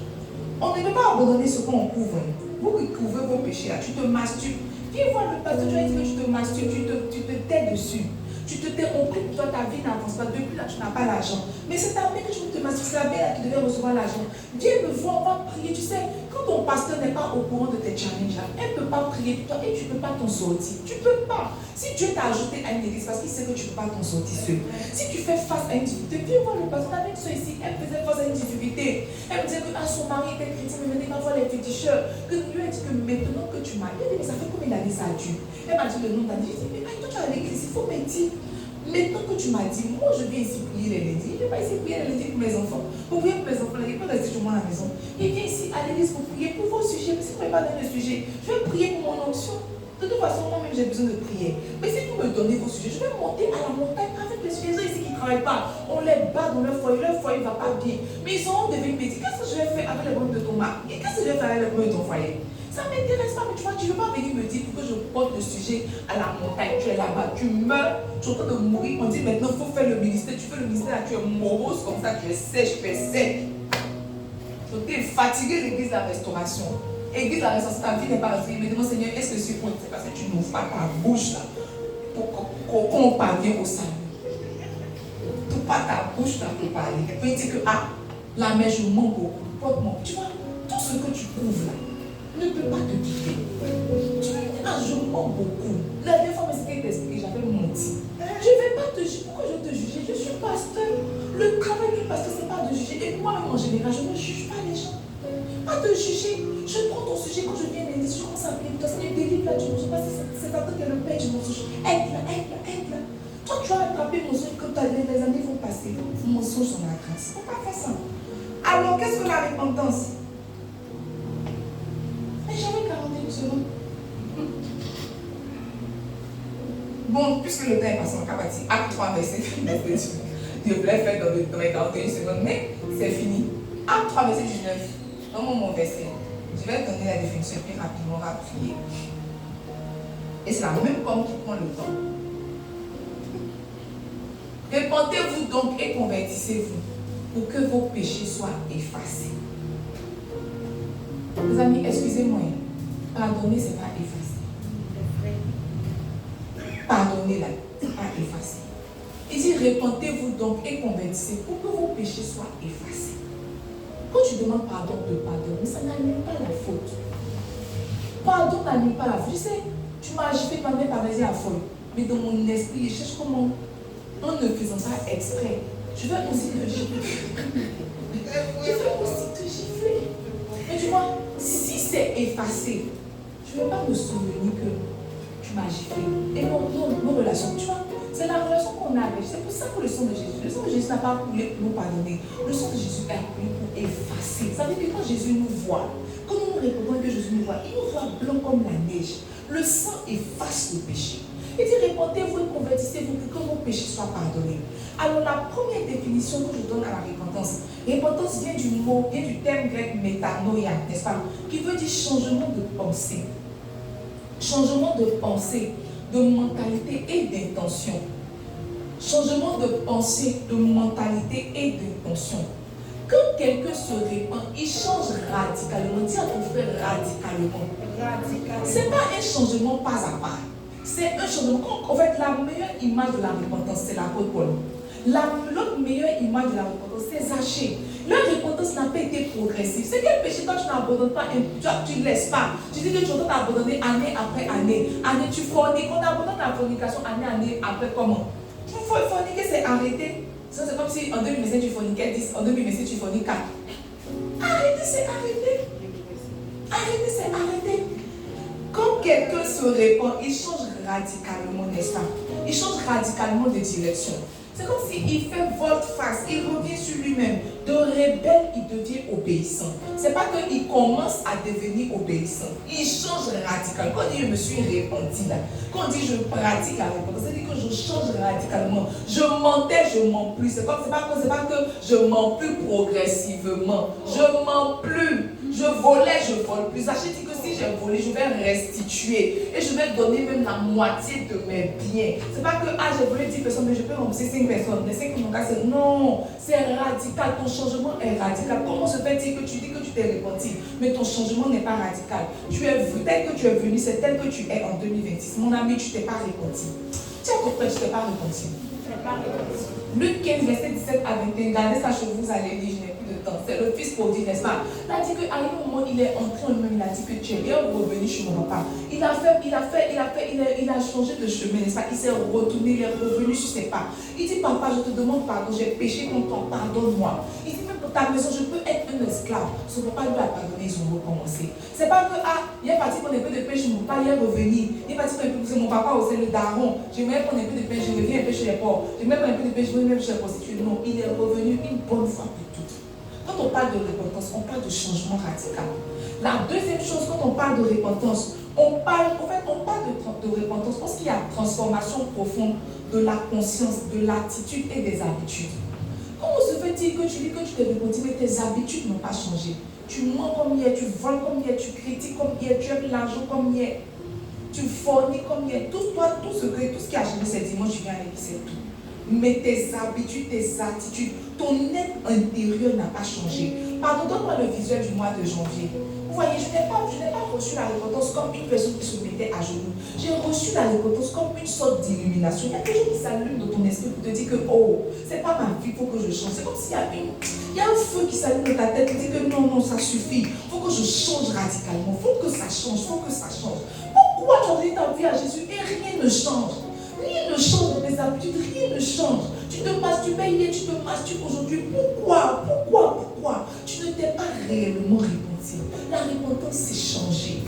On ne peut pas abandonner ce qu'on couvre. Vous qui couvrez vos péchés, là, tu te masturbes. Viens voir le pasteur, tu vas dire que tu te masturbes, tu te tais dessus. Tu te tais, on prie pour toi, ta vie n'avance pas. Depuis là, tu n'as pas l'argent. Mais c'est ta mère que tu veux te masturbes, c'est la mère qui devait recevoir l'argent. Viens me voir, on va prier. Tu sais, quand ton pasteur n'est pas au courant de tes challenges, elle ne peut pas prier pour toi et tu ne peux pas t'en sortir. Tu ne peux pas. Si Dieu t'a ajouté à une église, parce qu'il sait que tu ne peux pas t'en sortir seul. Si tu fais face à une difficulté, viens voir le pasteur. Avec ceux ici, elle faisait face à une difficulté. Elle me disait que son mari était chrétien, mais maintenant il va voir les féticheurs. Que Dieu a dit que maintenant que tu m'as dit, mais ça fait combien d'années ça a dû? Elle m'a dit le nom d'année. Je dis, mais toi tu es à l'église, il faut me dire. Maintenant que tu m'as dit, moi je viens ici prier les lundis. Je ne vais pas ici prier les lundis pour mes enfants. Pour prier pour mes enfants, il ne peut pas rester chez moi à la maison. Il vient ici à l'église pour prier pour vos sujets. Mais si vous ne pouvez pas donner le sujet, je vais prier pour mon onction. De toute façon, moi-même j'ai besoin de prier. Mais si vous me donnez vos sujets, je vais monter à la montagne avec les sujets ici qui ne travaillent pas. On les bat dans leur foyer ne va pas bien. Mais ils auront devenu me dire, qu'est-ce que je vais faire avec les problèmes de ton mari? Et qu'est-ce que je vais faire avec les problèmes de ton foyer? Ça ne m'intéresse pas, mais tu vois, tu ne veux pas venir me dire pour que je porte le sujet à la montagne. Tu es là-bas, tu meurs, tu es en train de mourir. On dit maintenant, il faut faire le ministère. Tu fais le ministère, là, tu es morose comme ça, tu es sèche, tu es sec. Tu es fatigué de l'église de la restauration. Église de la restauration, ta vie n'est pas restée. Mais dis-moi, Seigneur, est-ce que c'est pour c'est parce que tu n'ouvres pas ta bouche là pour qu'on parvienne au salut? Tu n'ouvres pas ta bouche là pour parler. Tu peux dire que, la mère, je mens beaucoup. Porte-moi. Tu vois, tout ce que tu couvres là ne peut pas te quitter. Tu me dis, je mens beaucoup. La dernière fois, ce qu'elle t'expliquait, j'avais menti. Je ne vais pas te juger. Pourquoi je vais te juger? Je suis pasteur. Le travail du pasteur, ce n'est pas de juger. Et moi-même, en général, je ne juge pas les gens. Pas de juger. Je prends ton sujet quand je viens l'église, je commence à prier pour toi. Seigneur, délivre là du mensonge. Parce que c'est un truc qui est le père du mensonge. Aide-la. Toi, tu as attrapé mon mensonge comme les années vont passer. Mensonge dans la grâce. Il ne faut pas faire ça. Alors, qu'est-ce que la repentance? Mais j'avais 41 secondes. Bon, puisque le temps est passé en Kabati, acte 3, verset 19. Je voulais faire dans mes 41 secondes, mais c'est fini. Acte 3, verset 19. Dans mon verset, je vais donner la définition et puis rapidement on va prier. Et c'est la même pomme qui prend le temps. Repentez-vous donc et convertissez-vous pour que vos péchés soient effacés. Les amis, excusez-moi. Pardonner, ce n'est pas effacer. Pardonner, là, ce n'est pas effacer. Il dit, répentez-vous donc et convertissez pour que vos péchés soient effacés. Quand tu demandes pardon de pardonner, ça n'annule pas la faute. Pardon n'annule pas la faute. Tu sais, tu m'as agité, ma mère paraissait à folle. Mais dans mon esprit, je cherche comment, en ne faisant pas exprès, je vais aussi te gifler. Je vais aussi te gifler. Mais tu vois, si c'est effacé, je ne vais pas me souvenir que tu m'as giflé. Et nos relations, tu vois, c'est la relation qu'on a avec. C'est pour ça que le sang de Jésus n'a pas coulé pour nous pardonner. Le sang de Jésus a coulé pour effacer. Ça veut dire que quand Jésus nous voit, quand nous nous répondons que Jésus nous voit, il nous voit blanc comme la neige. Le sang efface le péché. Il dit, répentez-vous et convertissez-vous pour que vos péchés soient pardonnés. Alors la première définition que je donne à la repentance vient du terme grec métanoïa, n'est-ce pas, qui veut dire changement de pensée. Changement de pensée, de mentalité et d'intention. Changement de pensée, de mentalité et d'intention. Quand quelqu'un se répand, il change radicalement. Dis à ton frère radicalement. Ce n'est pas un changement pas à pas. C'est un changement. En fait, la meilleure image de la repentance, c'est l'apôtre Paul. L'autre meilleure image de la repentance, c'est Zachée. Leur repentance n'a pas été progressive. C'est quel péché quand tu n'abandonnes pas, tu ne laisses pas. Tu dis que tu dois abandonner année après année. Tu forniques. On abandonne la fornication année après comment? Forniquer, c'est arrêter. C'est comme si en 2025 tu forniquais 10, en 2026 tu forniques 4. Arrêter, c'est arrêter. Arrêter, c'est arrêter. Quand quelqu'un se répand, il change radicalement, n'est-ce pas? Il change radicalement de direction. C'est comme s'il fait volte-face, il revient sur lui-même. De rebelle, il devient obéissant. C'est pas qu'il commence à devenir obéissant. Il change radicalement. Quand on dit je me suis repenti là, quand on dit je pratique la repentance, ça veut dire que je change radicalement. Je mentais, je mens plus. C'est pas que je mens plus progressivement. Je mens plus. Je volais, je vole plus. Sachez que si j'ai volé, je vais restituer. Et je vais donner même la moitié de mes biens. C'est pas que j'ai volé 10 personnes, mais je peux rembourser 5 personnes. Les 5 mon cas, c'est non. C'est radical. Ton changement est radical. Comment se fait-il que tu dis que tu t'es repenti, mais ton changement n'est pas radical? Tel que tu es venu, c'est tel que tu es en 2026. Mon ami, tu t'es pas repenti. Tu as compris, tu t'es pas repenti. Luc 15, verset 17 à 21. Gardez ça chez vous, vous allez lire, je n'ai plus de temps. C'est le fils prodigue, n'est-ce pas? Il a dit qu'à un moment, il est entré en lui-même, il a dit que tu es bien revenu chez mon papa. Il a changé de chemin, n'est-ce pas? Il s'est retourné, il est revenu sur ses pas. Il dit, papa, je te demande pardon, j'ai péché contre toi, pardonne-moi. Il dit, même pour ta maison, je peux être un esclave. Son papa lui a pardonné, ils ont recommencé. C'est pas que, il est parti pour un peu de pêche, mon papa, il est revenu. Il est parti pour un peu de mon papa, c'est le daron. J'aimerais prendre un peu de pêche, je reviens un peu chez les pauvres. J'aimerais prendre un peu de pêche, je reviens même chez les prostituées. Non, il est revenu une bonne fois pour toutes. Quand on parle de repentance, on parle de changement radical. La deuxième chose, quand on parle de repentance, on parle de repentance parce qu'il y a transformation profonde de la conscience, de l'attitude et des habitudes. Comment se fait-il que tu dis que tu t'es repenti, mais tes habitudes n'ont pas changé? Tu mens comme hier, tu voles comme hier, tu critiques comme hier, tu aimes l'argent comme hier, tu forniques comme hier. Tout ce qui a changé ces dimanches, tu viens à l'église, c'est tout. Mais tes habitudes, tes attitudes, ton être intérieur n'a pas changé. Pardon, donne-moi le visuel du mois de janvier. Vous voyez, je n'ai pas reçu la repentance comme une personne qui se mettait à genoux. J'ai reçu la repentance comme une sorte d'illumination. Il y a quelque chose qui s'allume dans ton esprit pour te dire que, oh, c'est pas ma vie, il faut que je change. C'est comme s'il y a un feu qui s'allume dans ta tête qui dit que non, ça suffit. Il faut que je change radicalement. Il faut que ça change, Pourquoi tu as donné ta vie à Jésus et rien ne change? Rien ne change dans tes habitudes, rien ne change. Tu te masturbes hier, tu te masturbes aujourd'hui. Pourquoi? Tu ne t'es pas réellement repenti. La repentance, c'est changer.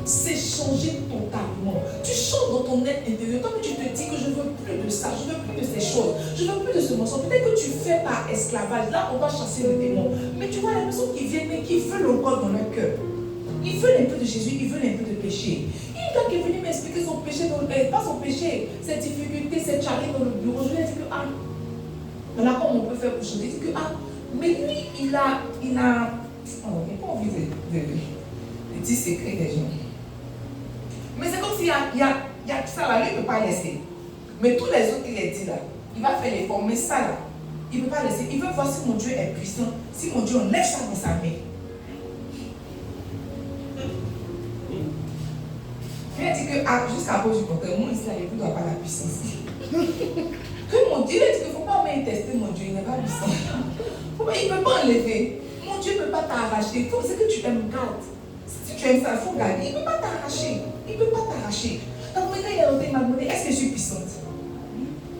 C'est changer totalement. Tu changes dans ton être intérieur. Toi, tu te dis que je ne veux plus de ça, je ne veux plus de ces choses, je ne veux plus de ce mensonge. Peut-être que tu fais par esclavage. Là, on va chasser le démon. Mais tu vois, les personnes qui viennent, mais qui veulent encore dans leur cœur. Ils veulent un peu de Jésus, ils veulent un peu de péché. Il est venu m'expliquer son péché, pas son péché, ses difficultés, ses chariots dans le bureau. Je lui ai dit que, voilà comment on peut faire pour changer. Il dit que, mais lui, il a pas envie de dire secret des gens. Mais c'est comme s'il y a ça là, lui, il ne peut pas laisser. Mais tous les autres qu'il a dit là, il va faire l'effort, mais ça là, il ne peut pas laisser. Il veut voir si mon Dieu est puissant, si mon Dieu enlève ça dans sa main. jusqu'à cause du contraire, moi ici, il ne doit pas la puissance. Que mon Dieu, il dit qu'il ne faut pas même tester mon Dieu, il n'est pas puissant. Il ne peut pas enlever. Mon Dieu ne peut pas t'arracher. C'est que tu aimes, garde. Si tu aimes ça, il faut garder. Il ne peut pas t'arracher. Il ne peut pas t'arracher. Donc quand il a noté, il m'a demandé, est-ce que je suis puissante?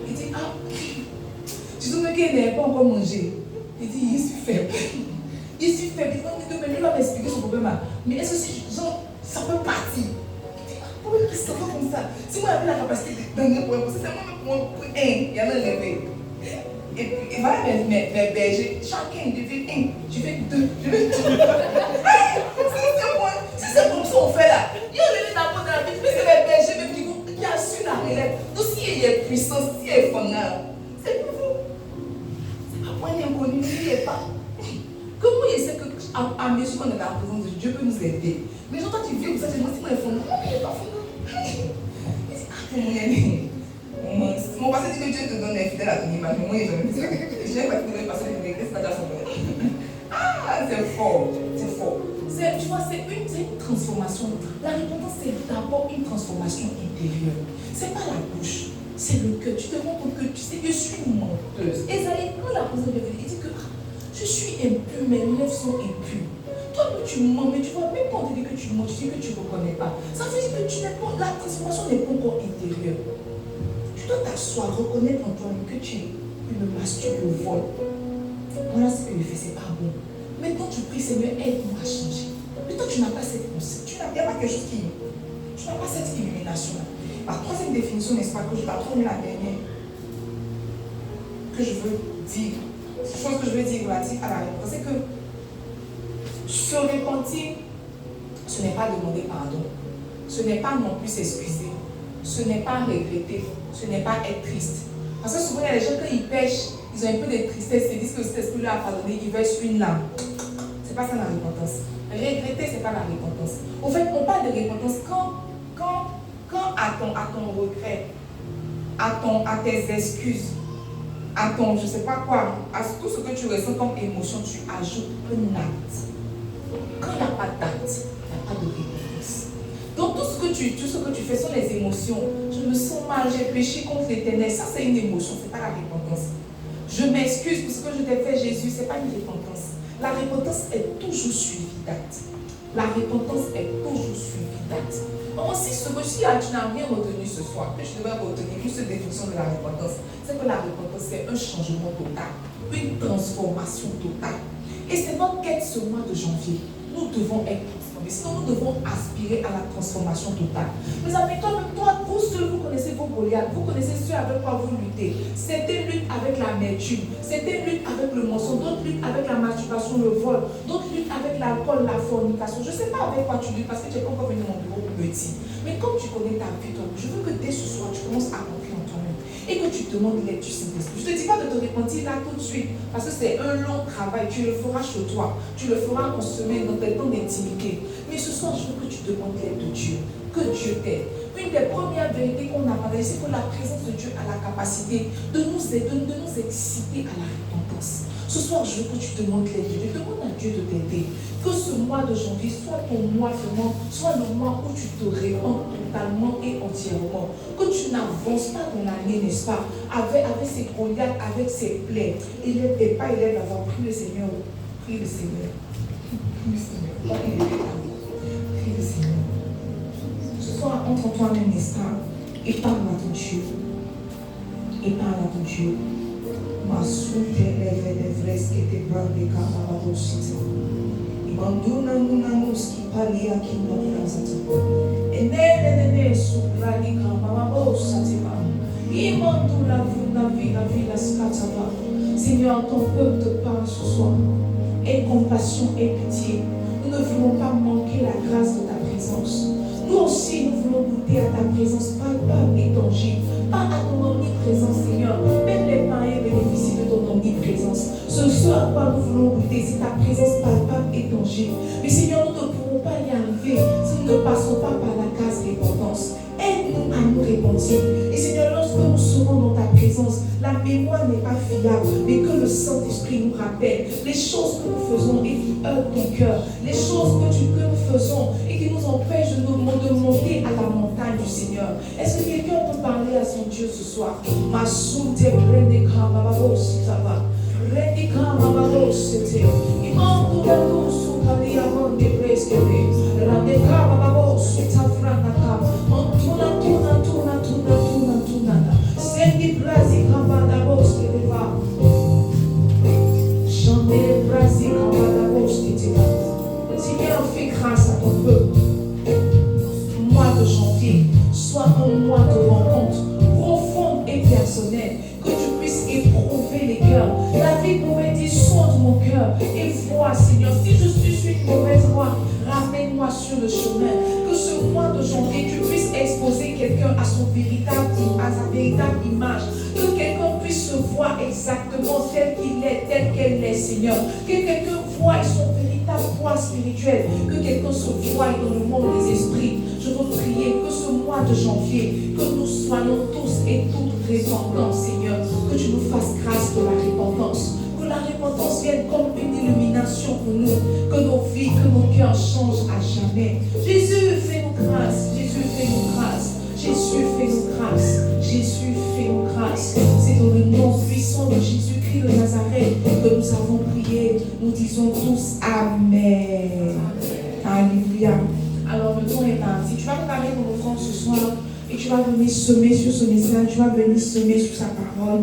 Il dit, ah, tu te souviens qu'il n'avait pas encore mangé. Il dit, je suis faible. Je suis faible. Il va m'expliquer son problème. Mais est-ce que si, genre, ça peut partir? Pourquoi il se fait comme ça? Si moi j'avais la capacité de donner pour un c'est moi pour un, il y a un levé. Et puis, voilà mes bergers, chacun devient un. Je fais deux. Si c'est comme ça on fait là, il y a levé d'abord dans la vie, mais c'est les bergers même qui assurent la relève. Donc s'il y a puissance, s'il y a fondard, c'est pour vous. C'est pas pour un inconnu, il n'y a pas. Comment il sait qu'à mesure qu'on est dans la présence de Dieu, Dieu peut nous aider. Mais quand tu vis comme ça, tu dis, moi, si moi, il est fondant, il n'est pas fondant. Mon passé dit que Dieu te donne un fidèle à ton image, mais moi, il n'est jamais dit ça. Je n'ai pas dit que le passé de l'Église, c'est pas déjà son nom. Ah, c'est fort, c'est fort. Tu vois, c'est une transformation. La repentance, c'est d'abord une transformation intérieure. Ce n'est pas la bouche, c'est le cœur. Tu te rends compte que tu sais, je suis menteuse. Esaïe, quand la présence de Dieu, il dit que je suis impure, mes lèvres sont impures. Toi, tu mens, mais tu vois, même quand on te dit que tu mens, tu dis que tu ne reconnais pas. Ça veut dire que la transformation n'est pas encore intérieure. Tu dois t'asseoir, reconnaître en toi que tu es une masturbée au vol. Voilà ce que je fais, c'est pas bon. Maintenant, tu pries, Seigneur, aide-moi à changer. Mais toi, tu n'as pas cette pensée. Tu n'as pas quelque chose qui. Tu n'as pas cette illumination-là. La troisième définition, n'est-ce pas, que je vais prendre la dernière, que je veux dire. Je pense que je veux dire relative à la réponse, c'est que se repentir, ce n'est pas demander pardon, ce n'est pas non plus s'excuser, ce n'est pas regretter, ce n'est pas être triste. Parce que souvent, il y a des gens, quand ils pêchent, ils ont un peu de tristesse, ils disent que cet esprit-là a pardonné, ils versent une larme. Ce n'est pas ça la repentance. Regretter, ce n'est pas la repentance. En fait, on parle de repentance quand à ton regret, à tes excuses, à ton je ne sais pas quoi, à tout ce que tu ressens comme émotion, tu ajoutes un acte. Quand il n'y a pas d'acte, il n'y a pas de repentance. Donc tout ce que tu fais sont les émotions. Je me sens mal, j'ai péché contre l'Éternel. Ça c'est une émotion, ce n'est pas la repentance. Je m'excuse pour ce que je t'ai fait, Jésus, ce n'est pas une repentance. La repentance est toujours suivie d'acte. La repentance est toujours suivie d'acte. Donc si tu n'as rien retenu ce soir, que je devrais retenir une seule définition de la repentance, c'est que la repentance c'est un changement total, une transformation totale. Et c'est notre quête ce mois de janvier. Nous devons être transformés, sinon nous devons aspirer à la transformation totale. Mes amis, toi, vous seuls, vous connaissez vos Goliaths, vous connaissez ceux avec quoi vous luttez. Certains luttent avec l'amertume, certains luttent avec le mensonge, d'autres luttent avec la masturbation, le vol, d'autres luttent avec l'alcool, la fornication. Je ne sais pas avec quoi tu luttes parce que tu n'es pas encore venu dans mon bureau pour me dire. Mais comme tu connais ta vie, toi, je veux que dès ce soir, tu commences à rentrer en toi-même et que tu demandes l'aide du Saint-Esprit. Je ne te dis pas de te repentir là tout de suite parce que c'est un long travail. Tu le feras chez toi, tu le feras en semaine dans tes temps d'intimité. Mais ce soir, je veux que tu demandes l'aide de Dieu, que Dieu t'aide. Une des premières vérités qu'on a parlé, c'est que la présence de Dieu a la capacité de nous aider, de nous exciter à la repentance. Ce soir, je veux que tu demandes l'aide de Dieu. Demande à Dieu de t'aider. Que ce mois de janvier soit ton mois vraiment, soit le mois où tu te répands totalement et entièrement. Que tu n'avances pas dans l'année, n'est-ce pas, avec ses Goliaths, avec ses plaies. Et pas élève d'avoir pris le Seigneur. Prie le Seigneur. Prie le Seigneur. Prie le Seigneur. Ce soir, entre toi-même, n'est-ce pas, et parle à ton Dieu. Et parle à ton Dieu. Ma soupe lève des vrais qui te parlent des camarades. Manduna munamuski palia kinda zata. Enene suprali kama sativa. Imandula vila skatava. Seigneur, ton peuple te parle ce soir. Aie compassion et pitié. Nous ne voulons pas manquer la grâce de ta présence. Nous aussi, nous voulons goûter à ta présence palpable et tangible. Pas à ton omniprésence, Seigneur. Même les païens bénéficient de ton omniprésence. Ce à quoi nous voulons goûter, c'est ta présence palpable et tangible. Mais Seigneur, nous ne pourrons pas y arriver si nous ne passons pas par la case repentance. Aide-nous à nous repentir. Et Seigneur, lorsque nous serons dans ta présence, la mémoire n'est pas fiable, mais que le Saint-Esprit nous rappelle les choses que nous faisons et qui heurtent ton cœur, les choses que nous faisons et qui nous empêchent de monter à la montagne. du Seigneur. Est-ce que quelqu'un peut parler à son Dieu ce soir? Masum te prende kama babosi tava. Rendi kama babosi te. Imandu la lusu kali amonde preskete. Rande kama babosi tafrana kama. Tuna tuna tuna tuna tuna tuna. Sendi brazi kama babosi teva. Chante brazi kama babosi teva. Seigneur, fais grâce à ton peuple. Mois de janvier soit un mois de rencontre profonde et personnelle, que tu puisses éprouver les cœurs. David pouvait dire, sonde mon cœur et vois, Seigneur, si je suis sur une mauvaise voie, ramène-moi sur le chemin. Que ce mois de janvier, tu puisses exposer quelqu'un à sa véritable image. Que quelqu'un puisse se voir exactement tel qu'il est, tel qu'elle est, Seigneur. Que quelqu'un voie son véritable poids spirituel. Que quelqu'un se voie dans le monde des esprits. Je veux prier que ce mois de janvier, que nous soyons tous et toutes repentants, Seigneur. Que tu nous fasses grâce de la repentance. Que la repentance vienne comme une illumination pour nous. Que nos vies, que nos cœurs changent à jamais. Jésus, fais-nous grâce. Jésus, fais-nous grâce. Jésus, fais-nous grâce. Jésus, fais-nous grâce. C'est dans le nom puissant de Jésus-Christ de Nazareth que nous avons prié. Nous disons tous Amen. Alléluia. Alors le temps est parti. Tu vas préparer ton offrande ce soir et tu vas venir semer sur ce message. Tu vas venir semer sur sa parole.